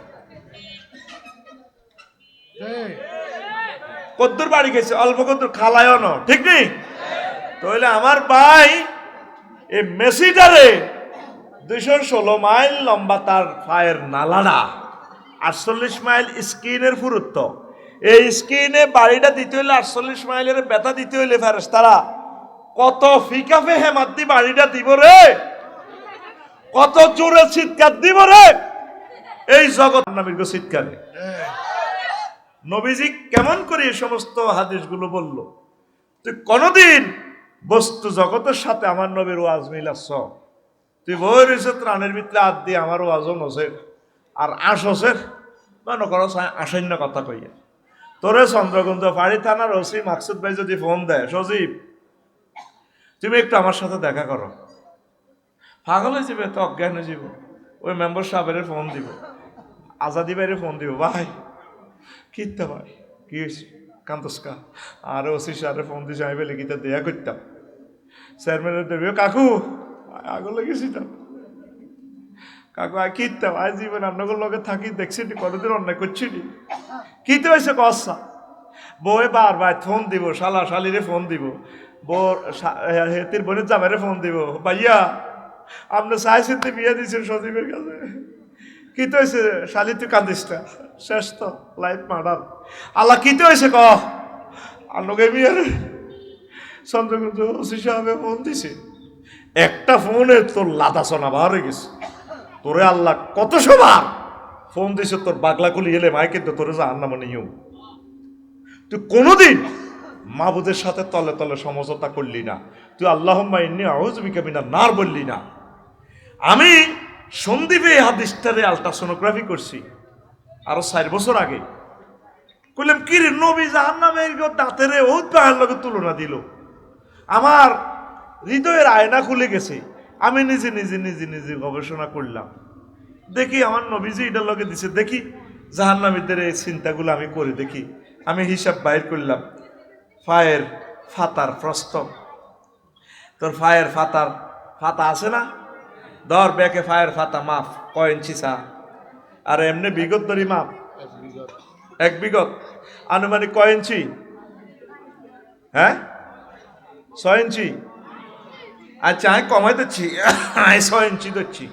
কদ্দুর বাড়ি গেছে অল্প কদ্দুর খালায়ও ন ঠিক নেই তাহলে আমার ভাই এই মেসিটারে 216 মাইল লম্বা তার ফায়ের নালাটা 48 মাইল স্কিনের পুরুত্ব এই স্কিনে বাড়িটা দিতে হইলে 48 মাইলের ব্যথা দিতে হইলে ফেরেশতারা কত ফিকাফে হেমাদ্দি বাড়িটা দিব রে কত জোরে চিৎকার দিব রে এই জগৎ নবীর চিৎকারে নবীজি কেমন করে এই সমস্ত হাদিসগুলো বলল তুই কোনদিন বস্তু জগতের সাথে আমার নবীর ওয়াজ মিলাচ্ছ তুই বই রয়েছে ত্রাণের ভিতরে হাত দিয়ে আমার ওয়াজও নসের আর আসসের মনে করো আসন্য কথা কইয়া তোরে চন্দ্রগঞ্জ ফাড়ি থানার ওসি মাকসুদ ভাই যদি ফোন দেয় সজীব তুমি একটু আমার সাথে দেখা করো পাগল হয়ে যাবে তো অজ্ঞান হয়ে যাব ওই মেম্বার সাহেবের ফোন দিব আজাদি ভাইয়ের ফোন দিব ভাই কিনতে ভাই কি হয়েছে কান্তস্কা আর ওসি সাহেবের ফোন দিয়েছে আমি বলে গীতা দেয়া করতাম চেয়ারম্যানের দেবে কাকু আগল লেগেছি তো কাকু কিনতাম আজ জীবন আপনাদের লগে থাকি দেখছি কতদিন অন্যায় করছি কিনতে হয়েছে কসা বউয়ে বারবার ফোন দিব শালা শালিরে ফোন দিব বউর হেতির বোনের জামাইরে ফোন দিব ভাইয়া আপনি চাইছেন তো বিয়ে দিয়েছেন সজীবের কাছে কিতে হয়েছে শালি তুই কান্দিস না শেষ তো লাইফ মার্ডার আল্লাহ কিতে হয়েছে ক আলোকে বিয়ে চন্দ্রগঞ্জ ওসি সাহেবে ফোন দিছে একটা ফোনে তোর লাদা সোনা বার হয়ে গেছে তোরে আল্লাহ কত সবার ফোন দিছে তোর বাগলা কুলি এলে মাই কিন্তু তোরে যা আন্না মানে নিয়ম তুই কোনোদিন মাহবুদের সাথে তলে তলে সমঝোতা করলি না তুই আল্লাহুম্মা ইন্নী আউযু বিকা মিনান নার বললি না আমি সন্দীপে এই হাদিসটারে আলট্রাসোনোগ্রাফি করছি আরো 4 বছর আগে কইলাম কি রে নবী জাহান্নামের দাঁতেরে ও পায়ের লগে তুলনা দিল আমার হৃদয়ের আয়না খুলে গেছে আমি নিজে নিজে নিজে নিজে গবেষণা করলাম দেখি আমার নবীজি এটার লগে দিছে দেখি জাহান্নামীদের এই চিন্তাগুলো আমি করে দেখি আমি হিসাব বাইর করলাম ফায়ের ফাতার প্রস্থ তোর ফায়ের ফাতা আছে না ধর ব্যাকে ফায়ের ফাতা মাপ কয় ইঞ্চি চা আর এমনি বিগত ধরি মাপ 1 বিগত আনুমানিক কয় ইঞ্চি হ্যাঁ 6 ইঞ্চি আচ্ছা আমি কমাই দিচ্ছি 6 ইঞ্চি দিচ্ছি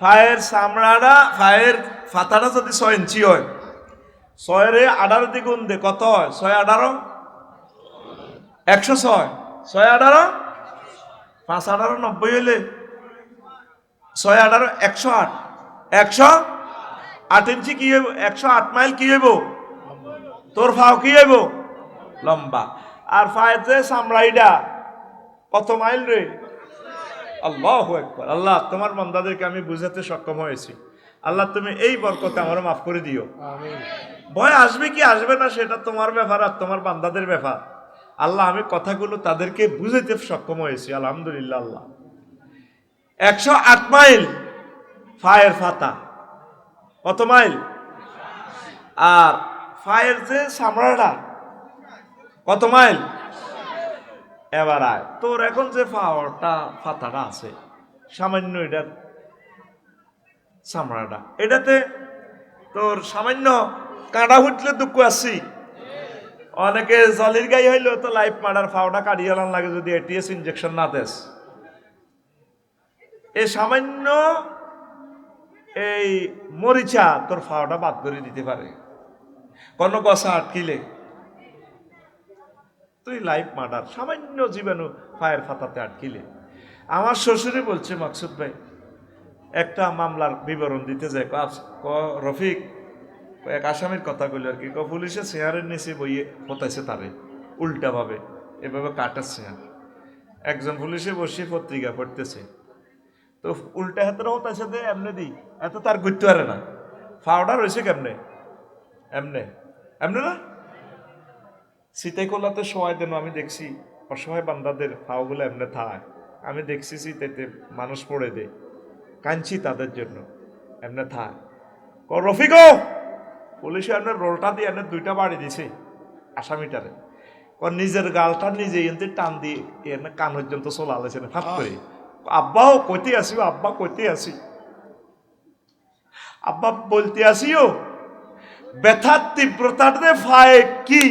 ফায়ের চামড়াটা ফায়ের ফাতাটা যদি 6 ইঞ্চি হয় 6 রে 18 দ্বিগুণ দে কত হয় 6 18 106 6 18 5 18 90 হইলে 6 18 108 108 ইঞ্চি কি হইব 108 মাইল কি হইব তোর ফাও কি হইব লম্বা আর ফায়ের যে চামড়াইটা কত মাইল রে আল্লাহু আকবার আল্লাহ তোমার বান্দাদেরকে আমি বুঝাতে সক্ষম হয়েছি আল্লাহ তুমি এই বরকতে আমারে মাফ করে দিও আমিন ভয় আসবে কি আসবে না সেটা তোমার ব্যাপার আর তোমার বান্দাদের ব্যাপার আল্লাহ আমি কথাগুলো তাদেরকে বুঝাইতে সক্ষম হয়েছি আলহামদুলিল্লাহ আল্লাহ 108 মাইল ফায়ের ফাতা কত মাইল আর ফায়ের যে চামড়াটা কত মাইল এবার আয় তোর এখন যে ফাতাটা আছে সামান্য এটার চামড়াটা এটাতে তোর সামান্য কাঁটা ফুটলে দুঃখ আসছি অনেকে জলির গাই হইলো তো লাইফ মার্ডার ফাওটা কাটিয়ে আলান লাগে যদি এটিএস ইনজেকশন না দেস এই সামান্য এই মরিচা তোর ফাওটা বাদ করে দিতে পারে কোনো গছা আটকিলে তুই লাইফ মার্ডার, সামান্য জীবাণু পায়ের ফাতাতে আটকিলে। আমার শ্বশুরে বলছে মাকসুদ ভাই একটা মামলার বিবরণ দিতে যায়, রফিক এক আসামির কথা কইল আর কি, পুলিশে চেয়ারের নিচে বইয়ে হতাইছে তারে উল্টাভাবে, এভাবে কাটার চেয়ার। একজন পুলিশে বসে পত্রিকা পড়তেছে, তো উল্টা হাতের হতাইছে দে এমনি দিই, এত তার গুরতে পারে না, ফাউডার হয়েছে কেমনে, এমনে এমনে না শীতে কোলাতে সময় দেন। আমি দেখছি অসহায় বান্দাদের ফাওগুলো এমনে থায়, আমি দেখছি শীতেতে মানুষ পড়ে দে, কাঁদছি তাদের জন্য, এমনে থায়। রফিকও পুলিশে আপনার রোলটা দিয়ে আপনার দুইটা বাড়ি দিছে আসামিটারে, নিজের গালটা নিজে এনতে টান দিয়ে এনে কান পর্যন্ত চলে আলেছে ফাঁক করে। আব্বাও কইতে আসি, আব্বা কইতে আসি, আব্বা বলতে আসিও ব্যথার তীব্রতার ফায় কি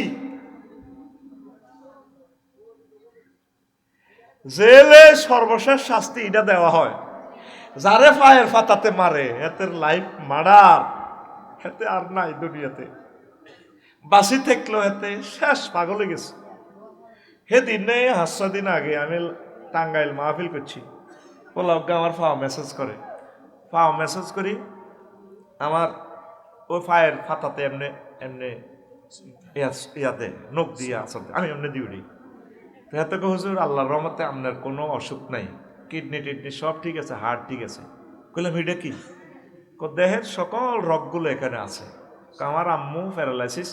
জেলে সর্বশেষ শাস্তি এটা দেওয়া হয়। যারে ফায়ের ফাতাতে মারে এতের লাইফ মার্ডার, এতে আর নাই দুনিয়াতে, বাসি থাকলো এতে শেষ, পাগল হয়ে গেছে। সেদিনে 5 দিন আগে আমি টাঙ্গাইল মাহফিল করছি, পোলাওকে আমার ফাও মেসেজ করি আমার ওই ফায়ের ফাতাতে এমনি এমনি ইয়াতে নখ দিয়ে আসতে, আমি এমনি দিয়ে উঠি। তো হুজুর আল্লাহর রহমতে আপনার কোনো অসুখ নাই, কিডনি টিডনি সব ঠিক আছে, হার্ট ঠিক আছে। কইলাম এটা কি? দেহের সকল রগগুলো এখানে আছে। আমার আম্মু প্যারালাইসিস,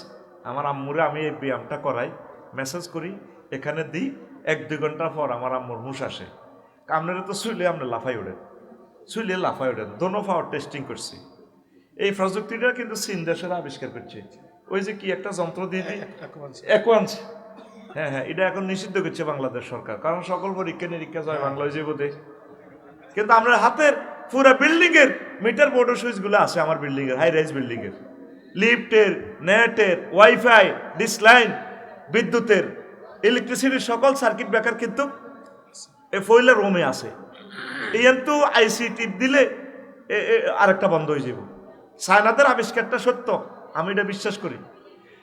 আমার আম্মুরে আমি এই ব্যায়ামটা করাই, মেসেজ করি, এখানে দিই, 1-2 ঘন্টা পর আমার আম্মুর হুঁশ আসে। আপনারা তো শুইলে আপনি লাফাই ওঠেন, দোনো পাওয়ার টেস্টিং করছি। এই প্রযুক্তিটা কিন্তু চীন দেশের আবিষ্কার করছে, ওই যে কি একটা যন্ত্র দিয়ে দিই অ্যাকোয়ান্স, হ্যাঁ এটা এখন নিষিদ্ধ করছে বাংলাদেশ সরকার, কারণ সকল পরীক্ষা নিরীক্ষা যায় বাংলা হয়ে যাবে। কিন্তু আমরা হাতের পুরো বিল্ডিং এর মিটার বোর্ডের সুইচ গুলো আছে, আমার বিল্ডিং এর হাই রাইজ বিল্ডিং এর, লিফটের, নেটের, ওয়াইফাই, ডিসলাইন, বিদ্যুতের, ইলেকট্রিসিটির সকল সার্কিট ব্রেকার কিন্তু এই ফয়লা রুমে আছে। এই কিন্তু আইসিটি দিলে আরেকটা বন্ধ হয়ে যাব। চায়নাদের আবিষ্কারটা সত্য, আমি এটা বিশ্বাস করি।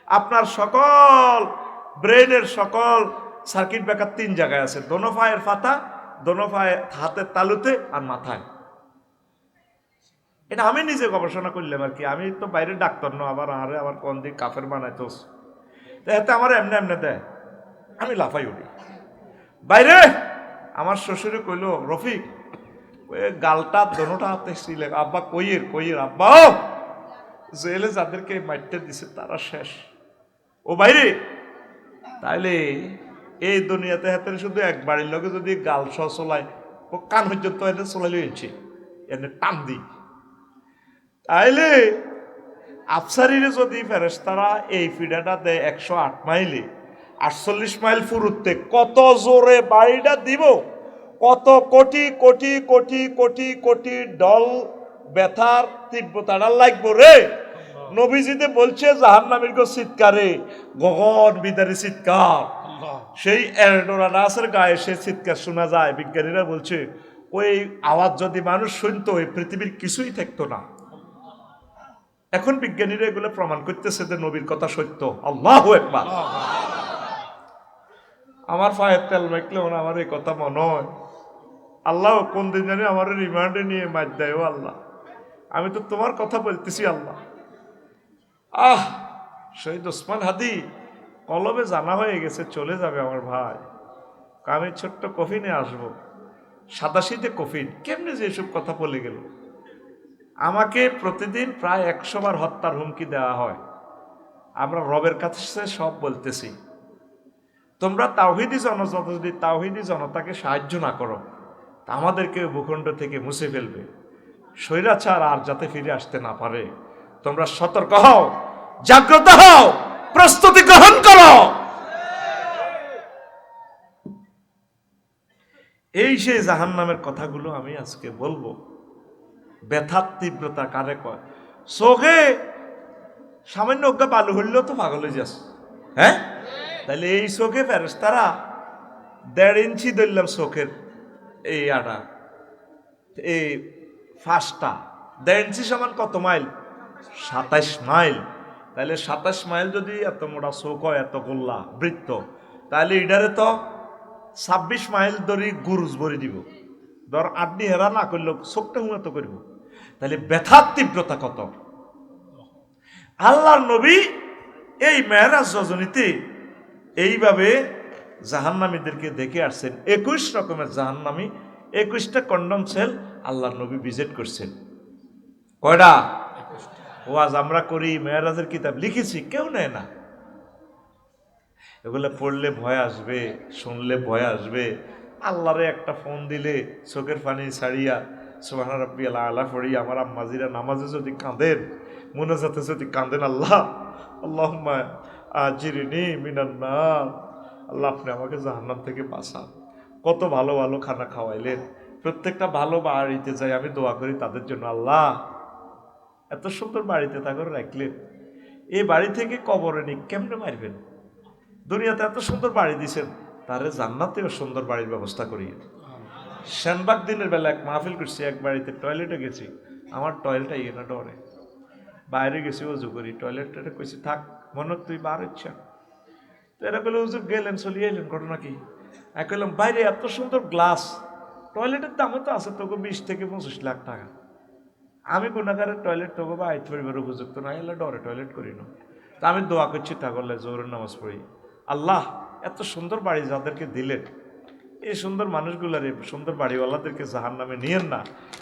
আপনার সকল ব্রেনের সকল সার্কিট ব্রেকার 3 জায়গায় আছে, দোনো পায়ের ফাতা, দোনো পায়ে হাতের তালুতে আর মাথায়। এটা আমি নিজে গবেষণা করলাম আর কি, আমি তো বাইরে ডাক্তার ন, আবার কোন দিক কাফের বানাইতোস, এতে আমার এমনি দেয়, আমি লাফাই উঠি বাইরে। আমার শ্বশুরে কইল রফিক ওই গালটা দোনোটা হাতে ছিলে, আব্বা কইয়ের আব্বা জেলে যাদেরকে মারতে দিছে তারা শেষ, ও বাইরে। তাইলে এই দুনিয়াতে হাতে শুধু এক বাড়ির লোকে যদি গাল সহ চলায়, ও কান পর্যন্ত এনে চলাইলে এনেছে, এনে টান দিই। তাইলে আফসারিরে যদি ফেরেশতারা এই ফিডাটা দেয় 108 মাইলে, 48 মাইল ফুরুতে কত জোরে বাড়িটা দিব, কত কোটি কোটি কোটি কোটি কোটি ডল ব্যথার তীব্রতাটা লাগবো রে। নবীজিতে বলছে জাহান্নামীর চিৎকারে গগন বিদারি চিৎকার, সেই এরডোরানাসের গায়ে সে চিৎকার শোনা যায়। বিজ্ঞানীরা বলছে ওই আওয়াজ যদি মানুষ শুনতো এই পৃথিবীর কিছুই থাকতো না। এখন বিজ্ঞানীরা এগুলো প্রমাণ করতেছে যে নবীর কথা সত্য। আল্লাহু আকবার। আমার পায়ের তেল মাখলেও আমার এই কথা মনে হয়, আল্লাহ কোন দিন জানি আমার রিমান্ডে নিয়ে মার দেয়। ও আল্লাহ, আমি তো তোমার কথা বলতেছি আল্লাহ। শহীদ ওসমান হাদি কলবে জানা হয়ে গেছে, চলে যাবে আমার ভাই। আমি ছোট্ট কফিনে আসবো, সাদাশীতে কফিন, কেমনে যে এসব কথা বলে গেল। আমাকে প্রতিদিন প্রায় 100 বার হত্যার হুমকি দেওয়া হয়। আমরা রবের কাছে সব বলতেছি, তোমরা তাওহীদি জনতা যদি তাওহীদি জনতাকে সাহায্য না করো তা আমাদেরকে ভূখণ্ড থেকে মুছে ফেলবে, স্বৈরাচার আর যাতে ফিরে আসতে না পারে। তোমরা সতর্ক হও, জাগ্রত হও, প্রস্তুতি গ্রহণ করো। এই সেই জাহান্নামের কথাগুলো আমি আজকে বলবো। ব্যথার তীব্রতা কারে কয়? চোখে সামান্য অজ্ঞা বালু হইলেও তো পাগল হয়ে যাস, হ্যাঁ? তাহলে এই চোখে ফেরেশতারা 1.5 ইঞ্চি ধরলাম চোখের এই আটা, এই ফাঁসটা 1.5 ইঞ্চি সমান কত মাইল? 27 মাইল। তাহলে 27 মাইল যদি এত মোটা চোখ হয়, এত গোল্লা বৃত্ত, তাহলে এটারে তো 26 মাইল দড়ি গুরুজ ভরে দিব, ধর আড্ডি হেরা না করলেও চোখটা হুঁয়া তো করব। তাহলে ব্যথার তীব্রতা কত! আল্লাহর নবী এই মেরাজ রজনীতে এইভাবে জাহান্নামীদেরকে দেখে আসছেন। 21 রকমের জাহান্নামী, 21টা কন্ডম সেল আল্লাহর নবী ভিজিট করছেন। কয়টা? ওয়াজ আমরা করি, মেরাজের কিতাব লিখেছি, কেউ নেয় না। এগুলো পড়লে ভয় আসবে, শুনলে ভয় আসবে। আল্লাহরে একটা ফোন দিলে চোখের পানি ছাড়িয়া সুবহান রাব্বিয়াল আলা পড়ি আমার আম্মাজিরা নামাজে যদি কাঁদেন, মুনাজাতে যদি কাঁদেন, আল্লাহ আল্লাহুম্মা আজিরনি মিনান নার, আল্লাহ আপনি আমাকে জাহান্নাম থেকে বাঁচান। কত ভালো ভালো খানা খাওয়াইলেন, প্রত্যেকটা ভালো বাড়িতে যাই আমি দোয়া করি তাদের জন্য, আল্লাহ এত সুন্দর বাড়িতে তা করে রাখলেন, এই বাড়ি থেকে কবরে নি কেমনে মারবেন? দুনিয়াতে এত সুন্দর বাড়ি দিছেন, তারে জান্নাতেও সুন্দর বাড়ির ব্যবস্থা করিয়ে। সেনবাগ দিনের বেলা এক মাহফিল করছি, এক বাড়িতে টয়লেটে গেছি, আমার টয়লেটটা না ডরে, বাইরে গেছি উজু করি, টয়লেটটা কইছি থাক মনে তুই বার ইচ্ছা। তো এরা বলে হুজুর গেলেন চলিয়ে এলেন, ঘটনা কি? এক কইলাম বাইরে এত সুন্দর গ্লাস, টয়লেটের দামও তো আছে তোকে 20 থেকে 25 লাখ টাকা। আমি গুণাগারের টয়লেট তোকে বা আইতে পরিবার উপযুক্ত না, এলে ডরে টয়লেট করি না। তা আমি দোয়া করছি তা করলে জোহরের নামাজ পড়ি, আল্লাহ এত সুন্দর বাড়ি যাদেরকে দিলেন, এই সুন্দর মানুষগুলার এই সুন্দর বাড়িওয়ালাদেরকে জাহান্নামে নিয়েন না,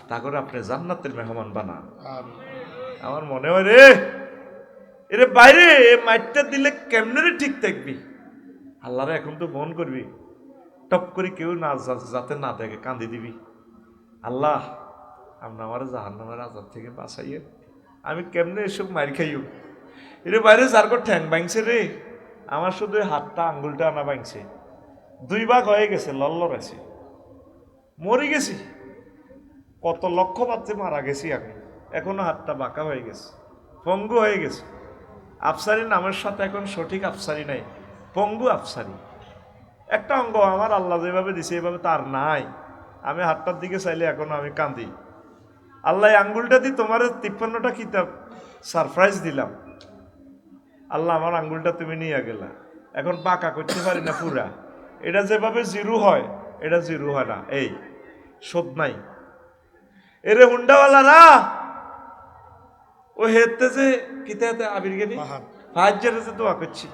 তা করে আপনি জান্নাতের মেহমান বানান। আমার মনে হয় রে এরে বাইরে মাইটটা দিলে কেমনে রে ঠিক থাকবি? আল্লাহরে এখন তো ফোন করবি, টপ করে কেউ না যাতে না দেখে কান্দি দিবি, আল্লাহ আপনি আমার জাহান্নামের আযাব থেকে বাঁচাইয়ে, আমি কেমনে এসব মার খাইও। এরে বাইরে যার কর ঠ্যাং ভাঙছে রে, আমার শুধু হাতটা আঙ্গুলটা আনা ভাঙছে, 2 ভাগ হয়ে গেছে, লল্লর আছে, মরে গেছি। কত লক্ষ পাত্রে মারা গেছি আমি, এখনো হাতটা বাঁকা হয়ে গেছে, পঙ্গু হয়ে গেছে। আফসারি নামের সাথে এখন সঠিক আফসারি নাই, পঙ্গু আফসারি। একটা অঙ্গ আমার আল্লাহ যেভাবে দিছে এভাবে তার নাই। আমি হাতটার দিকে চাইলে এখনো আমি কান্দি। আল্লাহ আঙ্গুলটা দিয়ে তোমার 53টা কিতাব সারপ্রাইজ দিলাম, আল্লাহ আমার আঙ্গুলটা তুমি নিয়ে গেলা, এখন বাঁকা করতে পারি না পুরা। এটা যেভাবে জিরো হয় এটা জিরো হয় না, এই শোধ নাই। এরে হুন্ডাওয়ালারা ও হেতে যে কিতে আবির গেলি ফাহাজ্জারে যে দোয়া করছি,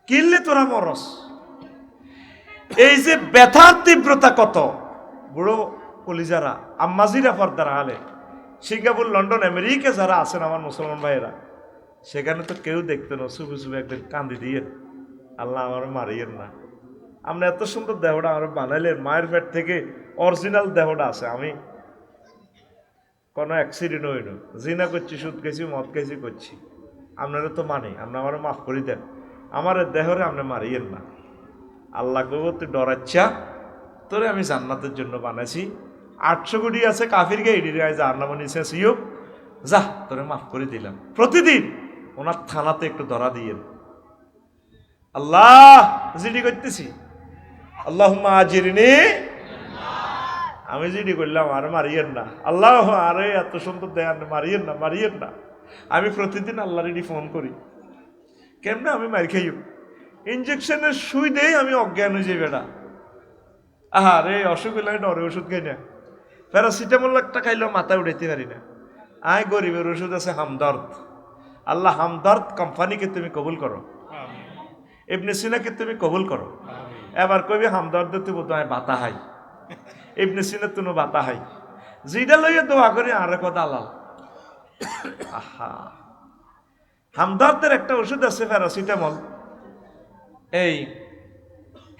কিনলে তোরা মরস। এই যে ব্যথার তীব্রতা কত! বুড়ো কলিজারা আম্মাজিরা ফর্দারা আলে সিঙ্গাপুর, লন্ডন, আমেরিকা যারা আছেন আমার মুসলমান ভাইয়েরা, সেখানে তো কেউ দেখতো না, চুপে চুপে একদিন কান্দি দিয়ে, আল্লাহ আমার মারিয়েন না। আমরা এত সুন্দর দেহটা আমার বানাইলেন, মায়ের পেট থেকে অরিজিনাল দেহটা আছে। আমি কোনো অ্যাক্সিডেন্ট হইল, জিনা করছি, সুদ খেয়েছি, মদ খেয়েছি করছি, আপনারা তো মানে আপনার আমার মাফ করে দেন, আমার দেহরে আপনি মারিয়েন না। আল্লাহ কব তুই ডরাচ্ছা, তোরে আমি জান্নাতের জন্য বানাইছি, 800 কোটি আছে কাফিরকে এডির গায়ে জাহান্নাম নিছে সিও, যা তোরে মাফ করে দিলাম। প্রতিদিন ওনার থানাতে একটু ধরা দিয়েন, আল্লাহ জিডি করতেছি, আল্লাহুম্মা আজিরনি, আমি জিডি করলাম আর মারিয়েন না, আল্লাহ আরে এত সুন্দর দেয়ান মারিয়েন না, মারিয়েন না। আমি প্রতিদিন আল্লাহর এডি ফোন করি, কেমনে আমি মার খাইও, ইঞ্জেকশনের সুই দেই আমি অজ্ঞান হয়ে যাই বেটা। আহা রে অসুখ হইলে ডরে ওষুধ খাই না, প্যারাসিটামল একটা খাইলেও মাথা উঠাইতে পারি না। আয় গরিবের ওষুধ আছে হামদর্দ, আল্লাহ হামদর্দ কোম্পানিকে তুমি কবুল করো, ইবনে সিনাকে তুমি কবুল করো। এবার কবি হামদর্দ তুমি বোধহয় বাতা হাই, ইবনে সিনা তুমি বাতা হাই, যেটা লইয়া দোয়া করি আর কথা আলাল। আহা হামদর্দের একটা ওষুধ আছে প্যারাসিটামল, এই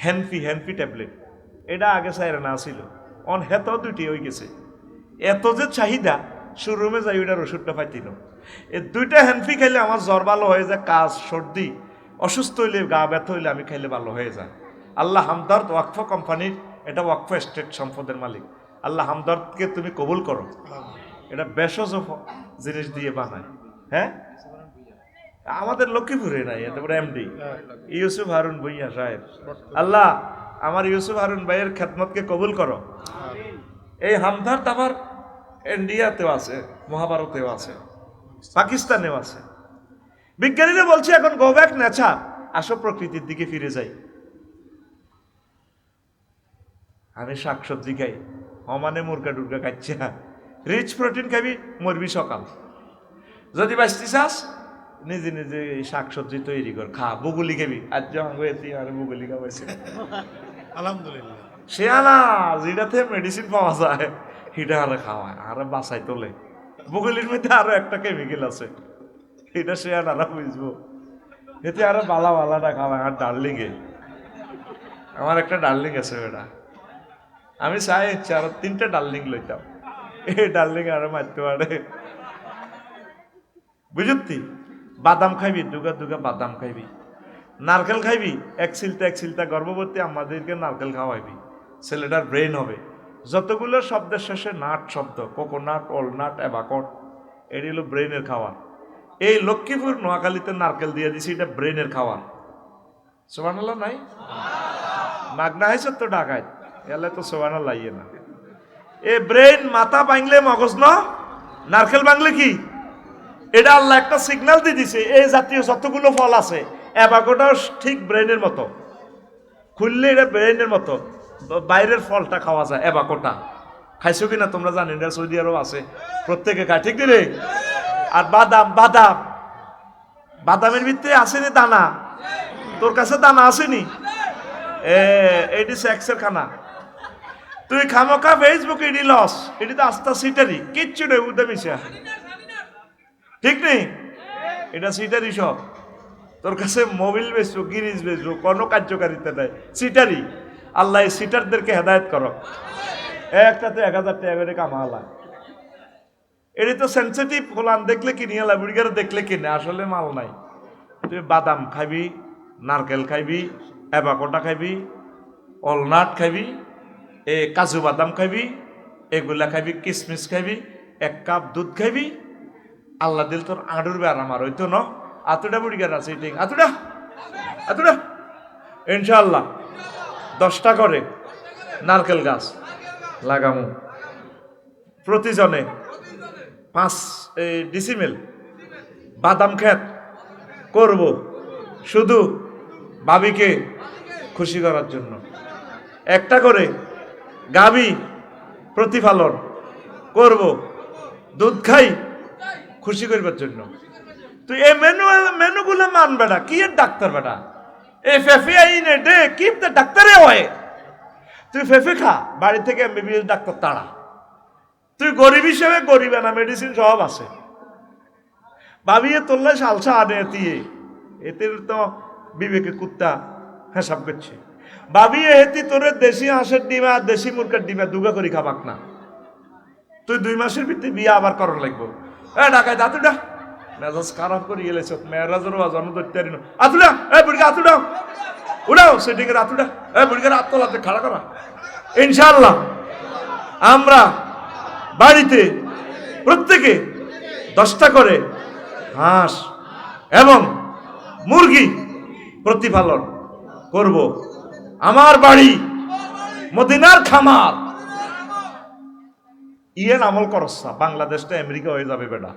হ্যানফি ট্যাবলেট, এটা আগে চাইরা না ছিল, অন হেত 2টি হয়ে গেছে। এত যে চাহিদা শোরুমে যাই ওইটার ওষুধটা পাইতি না। এই 2টা হ্যানফি খাইলে আমার জ্বর ভালো হয়ে যায়, কাজ সর্দি অসুস্থ হইলে গা ব্যথা হইলে আমি খাইলে ভালো হয়ে যায়। আল্লাহ হামদর্দ ওয়াকফ কোম্পানির, এটা ওয়াকফ স্টেট সম্পদের মালিক, আল্লাহ হামদর্দকে তুমি কবুল করো। এটা ভেষজ জিনিস দিয়ে বানায়। হ্যাঁ আমাদের লক্ষ্মীপুরে নাই, তারপরে এমডি ইউসুফ হারুন ভুইয়া সাহেব, আল্লাহ আমার ইউসুফ হারুন ভাইয়ের খেদমতকে কবুল করো। এই হামদর্দ আবার ইন্ডিয়াতেও আছে, মহাভারতেও আছে, পাকিস্তানেও আছে। বিজ্ঞানীরা বলছে এখন গো ব্যাক নেচার, আসো প্রকৃতির দিকে ফিরে যাই। আমি শাকসবজি খাই, অমানে মুরগা টুরগা খাচ্ছি না। রিচ প্রোটিন খাবি, মরবি সকাল। যদি বাঁচতে চাস নিজে নিজে শাকসবজি তৈরি কর, খা। বুগুলি খাবি, আজ আর বুগুলি খাওয়াইছে আলহামদুলিল্লাহ। সে আলা যেটাতে মেডিসিন পাওয়া যায় এটা আরো খাওয়ায়, আরো বাঁচাই তোলে। বুগুলির মধ্যে আরো একটা কেমিক্যাল আছে, এটা সে আনারা বুঝবো। এতে আরো বালা বালাটা খাওয়ায়। আর ডার্লিং এ আমার একটা ডার্লিং আছে বেটা, আমি চাই আরো 3টা ডার্লিং লইতাম, এই ডার্লিং আরো মারতে পারে। বুঝতি? বাদাম খাইবি, দুগা দুগা বাদাম খাইবি, নারকেল খাইবি, এক সিলতা গর্ভবতী আমাদেরকে নারকেল খাওয়াইবি, ছেলেটার ব্রেন হবে। যতগুলো শব্দের শেষে নাট শব্দ, কোকোনাট, অলনাট, অ্যাবাকট, এটি হলো ব্রেনের খাওয়া। এই লক্ষ্মীপুর নোয়াখালীতে নারকেল দিয়ে দিছি, এটা ব্রেনের খাওয়া। সুবহানাল্লাহ নাই? মাগনা হয়েছে তো ডাকায়, এলে তো সুবহানাল্লাহ ইয়ে না। এ ব্রেন মাথা ভাঙলে মগজ ন, নারকেল ভাঙলে কি? এটা আল্লাহ একটা সিগন্যাল দিয়ে দিছে। এই জাতীয় যতগুলো ফল আছে, অ্যাভাকাডো ঠিক ব্রেনের মতো, খুললে এটা ব্রেনের মতো। বাইরের ফলটা খাওয়া যায়, অ্যাভাকাডো খাইছো কিনা তোমরা জানি না, সৌদি আরব আছে, প্রত্যেকে খায়, ঠিক রে? আর বাদাম, বাদামের ভিতরে আসেনি দানা, তোর কাছে দানা আসেনি? এটি সেক্সের খানা। তুই খামোখা ফেসবুকে এটি লস, এটি তো আস্তা সিটারি, কিচ্ছু নেই উদে মিশা, ঠিক নেই? এটা সিটারি সব। তোর কাছে মোবিল বেচবো, গিরিজ বেচবো, কোনো কার্যকারিতা নাই, সিটারি। আল্লাহ এই সিটারদেরকে হেদায়েত করো। একটাতে 1000 টাকা করে কামালা, এটি তো সেন্সিটিভ। ফলান দেখলে কিনে এলা, বুড়িগারে দেখলে কিনে, আসলে মাল নাই। তুই বাদাম খাইবি, নারকেল খাইবি, অ্যাভাকাডো খাইবি, অলনাট খাইবি, কাজু বাদাম খাইবি, এগুলা খাইবি, কিশমিশ খাইবি, 1 কাপ দুধ খাইবি। আল্লাহ দিল তোর আঁড়ুর ব্যারাম আর হইতো ন, আতুটা বুড়িগার আছে, ঠিক আতুটা আতুটা ইনশাআল্লাহ 10টা করে নারকেল গাছ লাগামু, প্রতিজনে 5 ডিসিমেল বাদাম ক্ষেত করব, শুধু ভাবিকে খুশি করার জন্য। 1টা করে গাভী প্রতিপালন করব, দুধ খাই খুশি করবার জন্য। তুই এই মেনুগুলো মান বেটা, কি এর ডাক্তার বেটা? এই ফেফে আইনে ডে কিপ দ্য ডাক্তারে হয়। তুই ফেফে খা, বাড়ি থেকে এমবিবিএস ডাক্তার তাড়া। তুই গরিব হিসেবে গরিব না, মেডিসিন সব আছে। ভাবিয়ে তোল্লা সালসা আনে দিয়ে, এতে তো বিবেকে কুত্তা হিসাব করছে। ভাবিয়ে হেতি তোরে দেশি হাঁসের ডিমা, দেশি মুরগের ডিমা দুগা করি খাবাক না। তুই 2 মাসের ভিতরে বিয়ে আবার করার লাগবো। ঢাকায় দাতুডা মেজাজ খারাপ করে গেলেছ, মেয়েরাজেরও জন্ম ধরতে পারি না। আতুডা বুড়িকে আতুডা উড়াও, সেটিকে আতুডা বুড়িকে রাত তোলাতে খাড়া করা। ইনশাআল্লাহ আমরা বাড়িতে প্রত্যেকে 10টা করে হাঁস এবং মুরগি প্রতিপালন করব। আমার বাড়ি মদিনার খামার। ইয়েন আমল করছা, বাংলাদেশটা আমেরিকা হয়ে যাবে বেটা।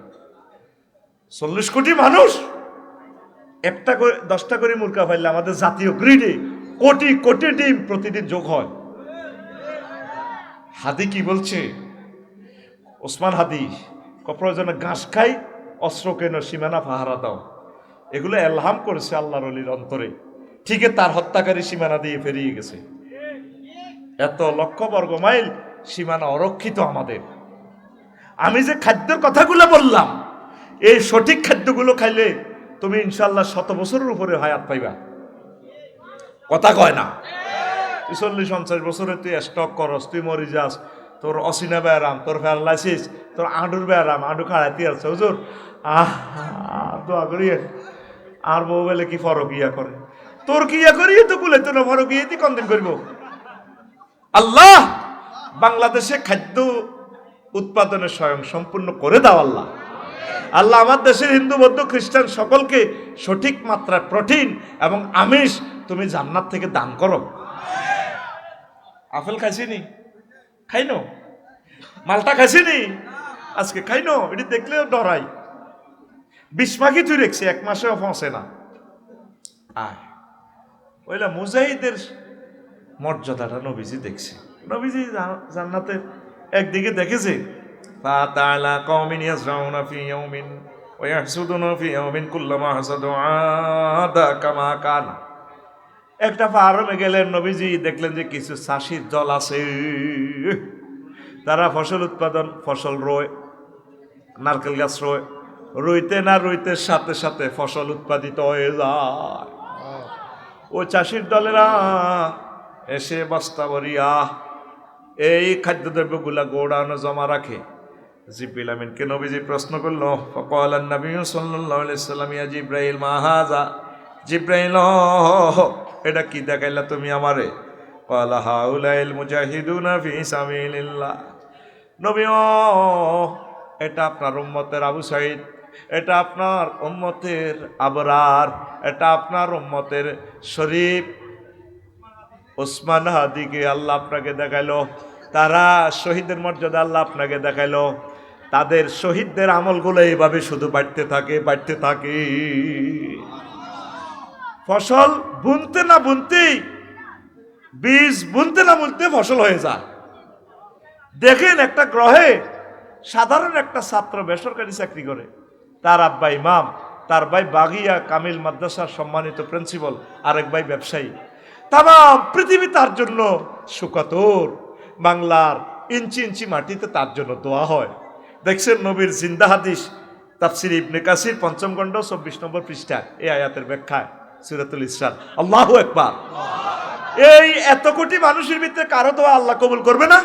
40 কোটি মানুষ, 10টা করে মুরগা পাইলে আমাদের জাতীয় গ্রিডে কোটি কোটি ডিম প্রতিদিন যোগ হয়। হাদি কি বলছে? ওসমান হাদি প্রয়োজনে ঘাস খাই, অস্ত্র কেন, সীমানা পাহারা দাও। এগুলো এলহাম করেছে আল্লাহর ওলির অন্তরে। ঠিকই তার হত্যাকারী সীমানা দিয়ে ফেরিয়ে গেছে। এত লক্ষ বর্গ মাইল সীমানা অরক্ষিত আমাদের। আমি যে খাদ্যের কথাগুলো বললাম, এই সঠিক খাদ্যগুলো খাইলে তুমি ইনশাল্লাহ 100 বছরের উপরে হায়াত পাইবা। কথা কয় না? 40-50 বছরে তুই স্টক করস, তুই মরি যাস, তোর অসিনা ব্যায়াম, তোর প্যারালাইসিস, তোর আঁডুর ব্যায়াম, আঁডু খাড়াইতে আছে হুজুর, দোয়া করিয়ে। আর বউ বলে কি ফরক ইয়া করে, তোর কি ইয়া করিয়ে তো কুলে তো না, ফরক ইয়ে কোন দিন করবো। আল্লাহ বাংলাদেশে খাদ্য উৎপাদনের স্বয়ং সম্পূর্ণ করে দাও আল্লাহ। আল্লাহ আমার দেশের হিন্দু বৌদ্ধ খ্রিস্টান সকলকে সঠিক মাত্রায় প্রোটিন এবং আমিষ তুমি জান্নাত থেকে দান করো। আপেল খাইছিনি? খাইনো? মালটা খাইছিনি? আজকে খাইনো? এটি দেখলেও ডরাই। 20 মাসই তুই রেখছি, 1 মাসেও পৌঁছে না। আয় ওইলা মুজাহিদের মর্যাদাটা নবীজি দেখছে। নবীজি জান্নাতে একদিকে দেখেছে ফাতালা কওমিন ইয়াজরাউনা ফি ইয়াউমিন ওয়া ইয়াহসুদুনা ফি ইয়াউমিন কুল্লামা হাসাদু আদা কামা কানা। একটা ফার্মে গেলেন, নবীজি দেখলেন যে কিছু চাষির দল আছে, তারা ফসল উৎপাদন, ফসল রোয়, নারকেল গাছ রোয়, রইতে না রইতে সাথে সাথে ফসল উৎপাদিত হয়ে যায়। ও চাষির দলেরা এসে বস্তা ভরিয়া এই খাদ্যদ্রব্যগুলা গোডাউনে জমা রাখে। জিবরিল আমিনকে নবীজি প্রশ্ন করলো, ফাকাল নবী সাল্লাল্লাহু আলাইহি সাল্লাম ইয়া জিবরাইল মা হাযা। জিবরাইল, এটা কি দেখাইলা তুমি আমারে? ক্বালা হাউলাইল মুজাহিদুনা ফি সাবিলিল্লাহ। নবী, এটা আপনার উম্মতের আবু সাঈদ, এটা আপনার উম্মতের আবরার, এটা আপনার উম্মতের শরীফ ওসমান হাদিকে আল্লাহ আপনাকে দেখাইলো। তারা শহীদের মর্যাদা আল্লাহ আপনাকে দেখাইলো। তাদের শহীদদের আমলগুলো এইভাবে শুধু বাড়তে থাকে, বাড়তে থাকে। ফসল বুনতে না বুনতেই, বীজ বুনতে না বুনতে ফসল হয়ে যায়। দেখেন একটা গ্রহে সাধারণ একটা ছাত্র বেসরকারি চাকরি করে, তার আব্বা ইমাম, তার ভাই বাগিয়া কামিল মাদ্রাসার সম্মানিত প্রিন্সিপাল, আরেক ভাই ব্যবসায়ী। তাম পৃথিবী তার জন্য সুকাতর, বাংলার ইঞ্চি ইঞ্চি মাটিতে তার জন্য দোয়া হয়। দেখছেন নবীর জিন্দা হাদিস তাফসির ইবনে কাসির ৫ম খণ্ড ২৪ নম্বর পৃষ্ঠা এই আয়াতের ব্যাখ্যায় সূরাতুল ইসরা। আল্লাহু আকবার। এই এত কোটি মানুষের ভিতরে কারো দোয়া আল্লাহ কবুল করবে না?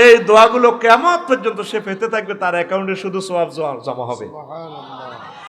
এই দোয়াগুলো কিয়ামত পর্যন্ত সে পেতে থাকবে, তার অ্যাকাউন্টে শুধু সওয়াব জমা হবে।